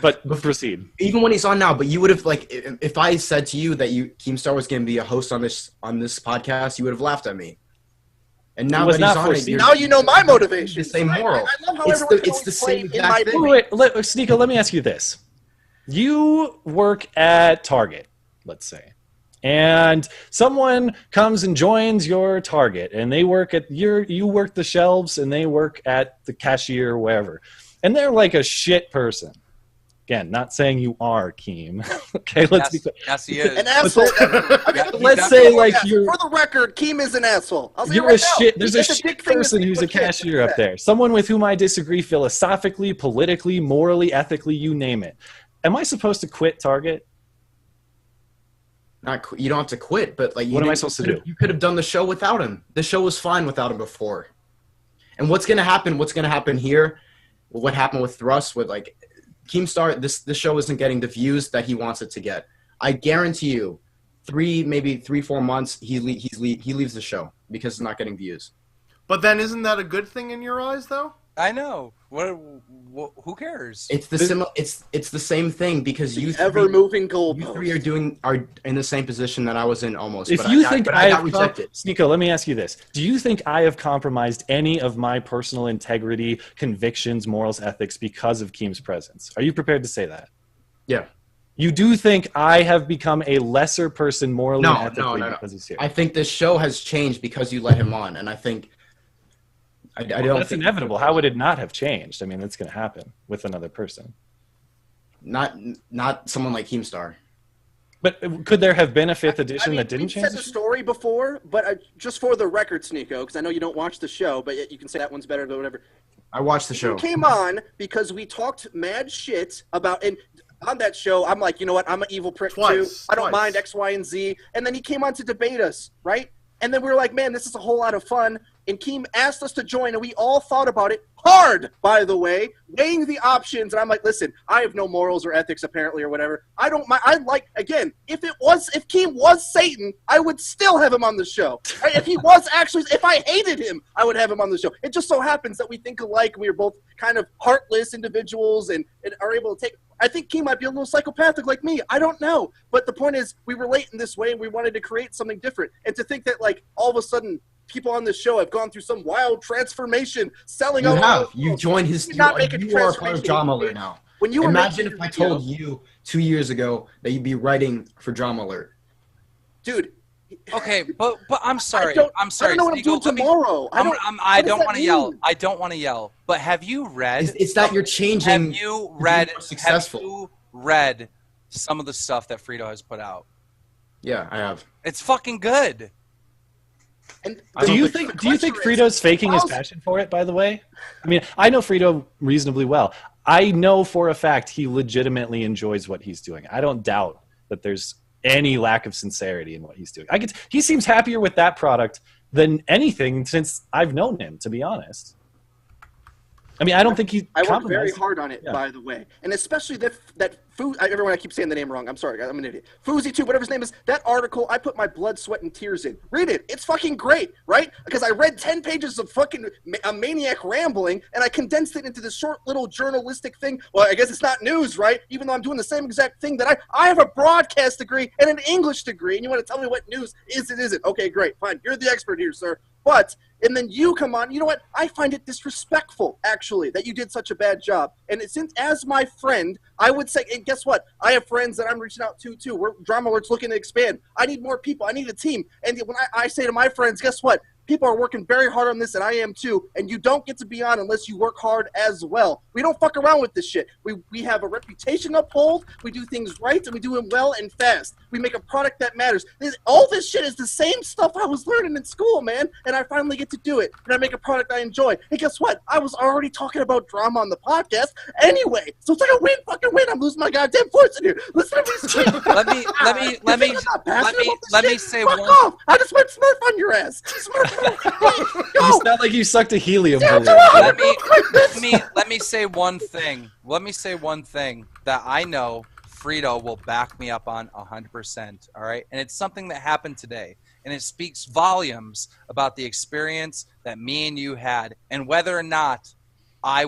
But proceed. Even when he's on now, but you would have if I said to you that Keemstar was going to be a host on this podcast, you would have laughed at me. And now that he's on it, now you know my motivation. The same moral. I love how it's the same exact thing. Wait, Sneako, let me ask you this. You work at Target, let's say, and someone comes and joins your Target, and they work at you work the shelves, and they work at the cashier or wherever, and they're like a shit person. Again, not saying you are, Keem. Okay, let's be clear. Yes, he is. An asshole. Let's say you're. For the record, Keem is an asshole. You're a shit. There's a shit person who's a cashier up there. Someone with whom I disagree philosophically, politically, morally, ethically, you name it. Am I supposed to quit Target? You don't have to quit, but what am I supposed to do? You could have done the show without him. The show was fine without him before. And what's gonna happen here? What happened with Thrust with Keemstar? This show isn't getting the views that he wants it to get. I guarantee you, maybe 3-4 months, he leaves the show because it's not getting views. But then, isn't that a good thing in your eyes, though? I know. Who cares? It's the same thing because you ever-moving goalpost. You three are in the same position that I was in almost. If you think I got rejected, Sneako, let me ask you this: do you think I have compromised any of my personal integrity, convictions, morals, ethics because of Keem's presence? Are you prepared to say that? Yeah. You do think I have become a lesser person morally and ethically because he's here? I think this show has changed because you let him on, and I think. That's inevitable. How would it not have changed? I mean, that's going to happen with another person. Not someone like Keemstar. But could there have been a fifth edition that didn't change? We've said the story before, but just for the record, Sneako, because I know you don't watch the show, but you can say that one's better than whatever. I watched the show. He came on because we talked mad shit about, and on that show, I'm like, you know what? I'm an evil prick too. I don't mind X, Y, and Z. And then he came on to debate us, right? And then we were like, man, this is a whole lot of fun. and Keem asked us to join, and we all thought about it hard, by the way, weighing the options. And I'm like, listen, I have no morals or ethics, apparently, or whatever. I don't mind. Again, if Keem was Satan, I would still have him on the show. Right? If I hated him, I would have him on the show. It just so happens that we think alike. We are both kind of heartless individuals and are able to take. I think Keem might be a little psychopathic like me. I don't know. But the point is, we relate in this way, and we wanted to create something different. And to think that, like, all of a sudden, people on this show have gone through some wild transformation, selling out. You have. You joined his team. You are part of Drama Alert now. Imagine if I told you 2 years ago that you'd be writing for Drama Alert. Dude. Okay, but I'm sorry. I'm sorry. I don't know what I'm doing tomorrow. I don't want to yell. I don't want to yell. But have you read? It's that you're changing. Have you read? Have you read some of the stuff that Frito has put out? Yeah, I have. It's fucking good. And do you think Frito's faking his passion for it? By the way, I mean, I know Frito reasonably well. I know for a fact he legitimately enjoys what he's doing. I don't doubt that there's any lack of sincerity in what he's doing. He seems happier with that product than anything since I've known him, to be honest. I mean, I don't think he. I worked very hard on it, by the way, and especially that everyone. I keep saying the name wrong. I'm sorry, I'm an idiot. Fousey2, whatever his name is. That article, I put my blood, sweat, and tears in. Read it. It's fucking great, right? Because I read 10 pages of fucking a maniac rambling, and I condensed it into this short little journalistic thing. Well, I guess it's not news, right? Even though I'm doing the same exact thing that I have a broadcast degree and an English degree, and you want to tell me what news is and isn't? Okay, great, fine. You're the expert here, sir. But, and then you come on, you know what? I find it disrespectful, actually, that you did such a bad job. And since, as my friend, I would say, and guess what? I have friends that I'm reaching out to, too. Drama Alert's looking to expand. I need more people. I need a team. And when I say to my friends, guess what? People are working very hard on this, and I am too. And you don't get to be on unless you work hard as well. We don't fuck around with this shit. We have a reputation to uphold. We do things right, and we do them well and fast. We make a product that matters. All this shit is the same stuff I was learning in school, man. And I finally get to do it. And I make a product I enjoy. And guess what? I was already talking about drama on the podcast anyway. So it's like a fucking win. I'm losing my goddamn voice in here. Listen to me scream. Let me say Fuck one. off. I just went Smurf on your ass. Smurf. You sound like you sucked a helium balloon. Let me say one thing. Let me say one thing that I know Frito will back me up on 100%. All right, and it's something that happened today, and it speaks volumes about the experience that me and you had, and whether or not I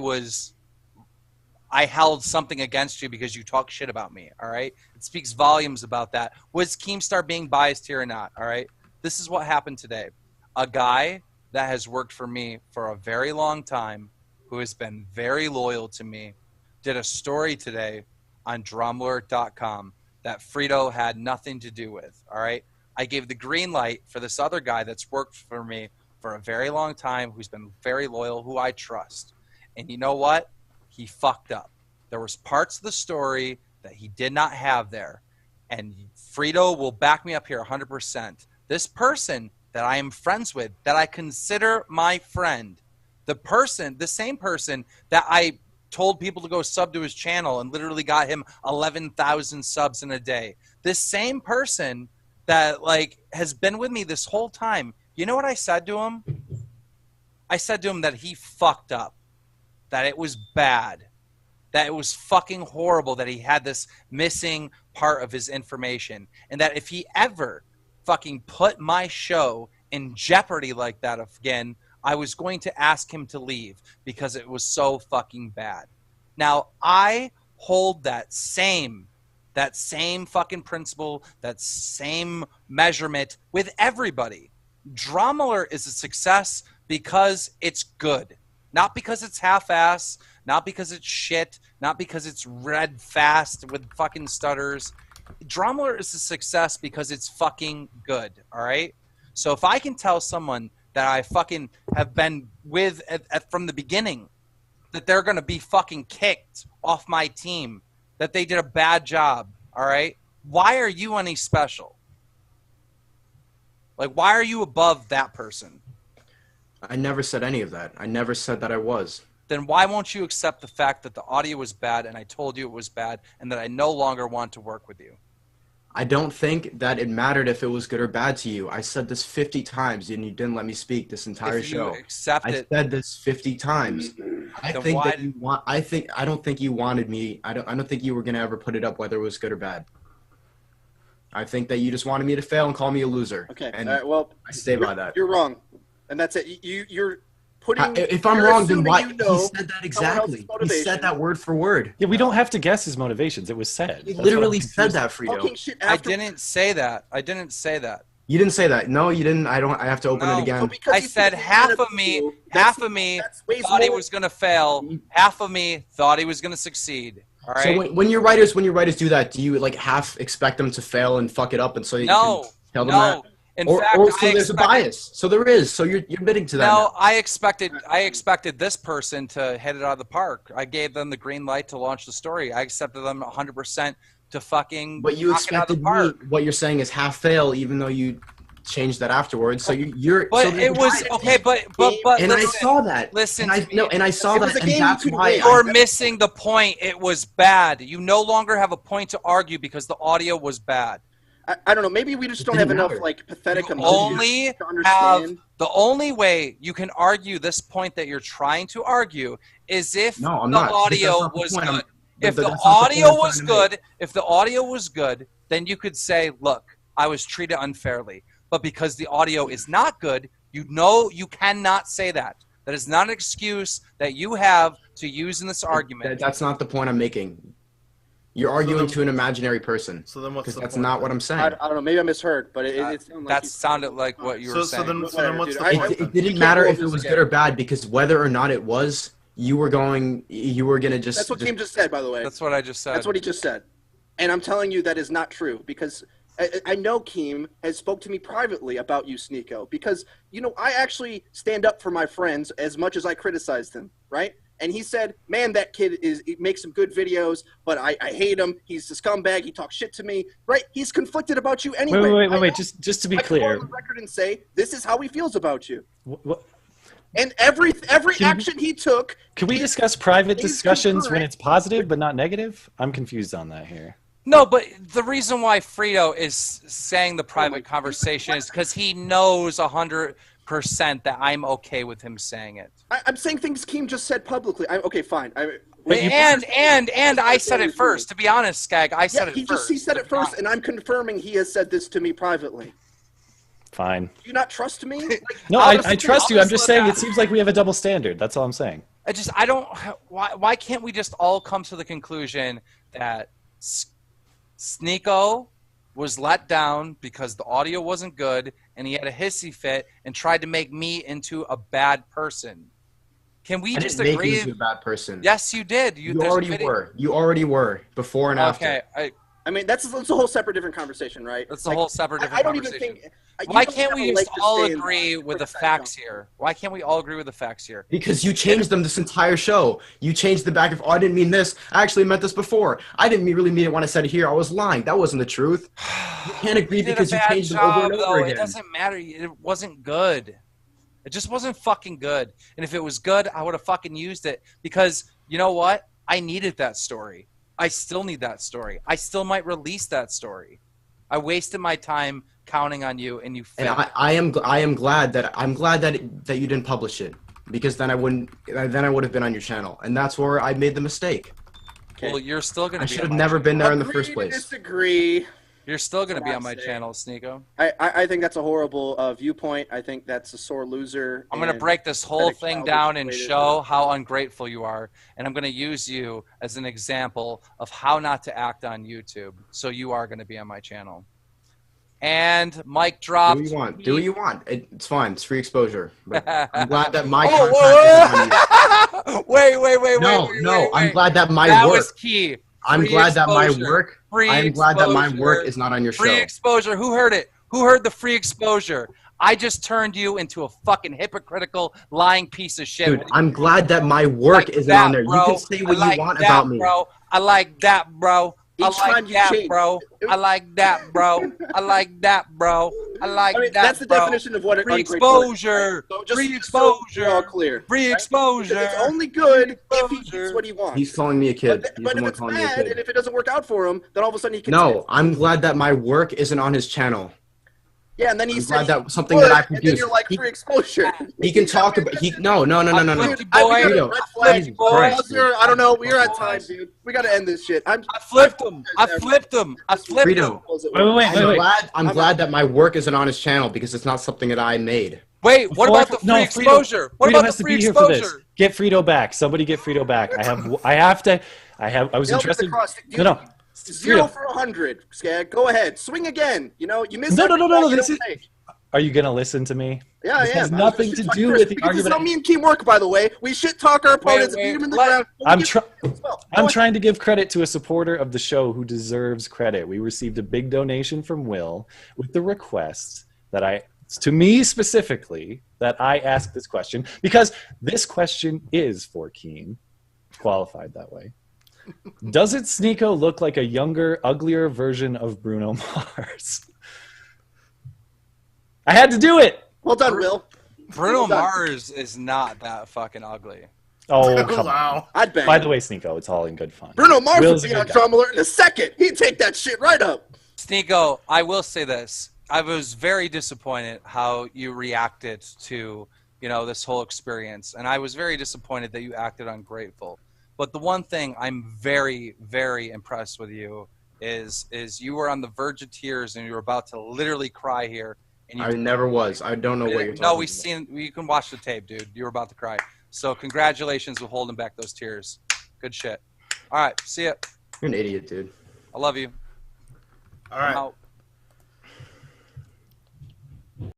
held something against you because you talk shit about me. All right, it speaks volumes about that. Was Keemstar being biased here or not? All right, this is what happened today. A guy that has worked for me for a very long time, who has been very loyal to me, did a story today on DrumAlert.com that Frito had nothing to do with, all right? I gave the green light for this other guy that's worked for me for a very long time, who's been very loyal, who I trust. And you know what? He fucked up. There was parts of the story that he did not have there. And Frito will back me up here 100%. This person that I am friends with, that I consider my friend, the same person that I told people to go sub to his channel and literally got him 11,000 subs in a day. This same person that has been with me this whole time. You know what I said to him? I said to him that he fucked up, that it was bad, that it was fucking horrible that he had this missing part of his information, and that if he ever fucking put my show in jeopardy like that again, I was going to ask him to leave because it was so fucking bad. Now, I hold that same fucking principle, that same measurement with everybody. Drama Alert is a success because it's good. Not because it's half-ass, not because it's shit, not because it's read fast with fucking stutters. Drama Alert is a success because it's fucking good, all right? So if I can tell someone that I fucking have been with from the beginning that they're going to be fucking kicked off my team, that they did a bad job, all right? Why are you any special? Why are you above that person? I never said any of that. I never said that I was. Then why won't you accept the fact that the audio was bad and I told you it was bad and that I no longer want to work with you? I don't think that it mattered if it was good or bad to you. I said this 50 times, and you didn't let me speak this entire show. Accept I said this 50 times. I think that you want. I don't think you wanted me. I don't think you were gonna ever put it up whether it was good or bad. I think that you just wanted me to fail and call me a loser. Okay. And well, I stay by that. You're wrong, and that's it. You're putting. If I'm wrong, then why? You know he said that exactly. He said that word for word. Yeah, we don't have to guess his motivations. It was said. He literally said that, Frito. I didn't say that. I didn't say that. You didn't say that. No, you didn't. I have to open it again. I said half of me thought he was going to fail. Half of me thought he was going to succeed. All right. So when your writers do that, do you like half expect them to fail and fuck it up, and so you can tell them that? In fact, so there's a bias. So there is. So you're admitting to that. No, I expected this person to hit it out of the park. I gave them the green light to launch the story. I accepted them 100% to fucking. But you expected me. What you're saying is half fail, even though you changed that afterwards. So you're. But so it was okay. But. And listen, I saw that. Listen. And I saw that, and that's why you're missing the point. It was bad. You no longer have a point to argue because the audio was bad. I don't know. Maybe we just don't have enough like pathetic emotions to understand. The only way you can argue this point that you're trying to argue is if the audio was good. If the audio was good, then you could say, "Look, I was treated unfairly." But because the audio is not good, you cannot say that. That is not an excuse that you have to use in this argument. That's not the point I'm making. You're arguing to an imaginary person. So then what's the point? That's not what I'm saying. I don't know. Maybe I misheard, but it sounded like that sounded like what you were saying. So then what's the point? It didn't matter if it was good or bad, because whether or not it was, you were gonna just. That's what Keem just said, by the way. That's what I just said. That's what he just said, and I'm telling you that is not true, because I know Keem has spoke to me privately about you, Sneako, because I actually stand up for my friends as much as I criticize them, right? And he said, man, that kid he makes some good videos, but I hate him. He's a scumbag. He talks shit to me. Right? He's conflicted about you anyway. Wait. Just to be clear. I can go on the record and say, this is how he feels about you. What? And every action he took. Can we discuss private discussions when it's positive but not negative? I'm confused on that here. No, but the reason why Frito is saying the private conversation is because he knows 100% that I'm okay with him saying it. I'm saying things Keem just said publicly. Okay, fine. And I said it first. To be honest, Skag, I said it first. He said it first, and I'm confirming he has said this to me privately. Fine. Do you not trust me? No, I trust you. I'm just saying it seems like we have a double standard. That's all I'm saying. Why can't we just all come to the conclusion that Sneako was let down because the audio wasn't good and he had a hissy fit and tried to make me into a bad person? Can we just agree? I didn't make you into a bad person. Yes, you did. You already were. You already were before and after. Okay. I mean, that's a whole separate different conversation, right? That's a whole separate different conversation. I don't even think. Why can't we just all agree with the facts here? Why can't we all agree with the facts here? Because you changed them this entire show. You changed the back of, I didn't mean this. I actually meant this before. I didn't really mean it when I said it here. I was lying. That wasn't the truth. You can't agree because you changed them over and over again. It doesn't matter. It wasn't good. It just wasn't fucking good. And if it was good, I would have fucking used it. Because, you know what? I needed that story. I still need that story. I still might release that story. I wasted my time counting on you, and you failed. And I am glad that you didn't publish it, because then I would have been on your channel, and that's where I made the mistake. Okay. Well, you're still gonna. I should have never been there in the first place. Disagree. You're still going to be on my channel, Sneako. I think that's a horrible viewpoint. I think that's a sore loser. I'm going to break this whole thing down and show how ungrateful you are. And I'm going to use you as an example of how not to act on YouTube. So you are going to be on my channel. And mic dropped. Do what you want. Do what you want. It's fine. It's free exposure. But I'm glad that my contract is on you. Wait. I'm glad that my that work. Was key. I'm glad that my work. I'm glad that my work is not on your show. Free exposure. Who heard it? Who heard the free exposure? I just turned you into a fucking hypocritical, lying piece of shit. Dude, I'm glad that my work isn't on there. Bro. You can say what you want about me. Bro. I like that, bro. I like that, bro. I like that, bro. I like that, bro. I like that. That's the bro. definition of what an free ungrateful exposure. So just, Free just so exposure. we're all clear. Free Right? exposure. Because it's only good if he Exposure. gets what he wants. He's calling me a kid. He's But the if one it's calling me a bad kid. and if it doesn't work out for him, then all of a sudden he can. No, I'm glad that my work isn't on his channel. Yeah, and then he I'm said glad that something that I and then produce. you're like free exposure. He can talk about. No. Dude, Boy, Frito, red flag. Jesus Christ, Buzzer, I don't know. We're at time, dude. We got to end this shit. I flipped him. I flipped him. Frito. Wait. I'm glad that my work isn't on his channel because it's not something that I made. Wait, what about the free exposure? What about the free exposure? Get Frito back. Somebody get Frito back. I was interested. No. 0 for 100, Skag. Go ahead. Swing again. You know, you missed. No. Are you gonna listen to me? Yeah, this I am. has nothing to do with the argument. This is how argument. me and Keem work, by the way. We shit talk our opponents, beat them in the ground. I'm trying to give credit to a supporter of the show who deserves credit. We received a big donation from Will with the request that to me specifically, that I ask this question because this question is for Keem, qualified that way. Doesn't Sneako look like a younger, uglier version of Bruno Mars? I had to do it. Well done, Will. Bruno Mars is not that fucking ugly. Oh, come wow. on. I'd bang. By the way, Sneako, it's all in good fun. Bruno Mars Will's would be a on good guy. Drum Alert in a second. He'd take that shit right up. Sneako, I will say this. I was very disappointed how you reacted to, this whole experience. And I was very disappointed that you acted ungrateful. But the one thing I'm very, very impressed with you is you were on the verge of tears and you were about to literally cry here. And I never was. I don't know what you're talking No, about. you can watch the tape, dude. You were about to cry. So congratulations with holding back those tears. Good shit. All right, see ya. You're an idiot, dude. I love you. All right. I'm out.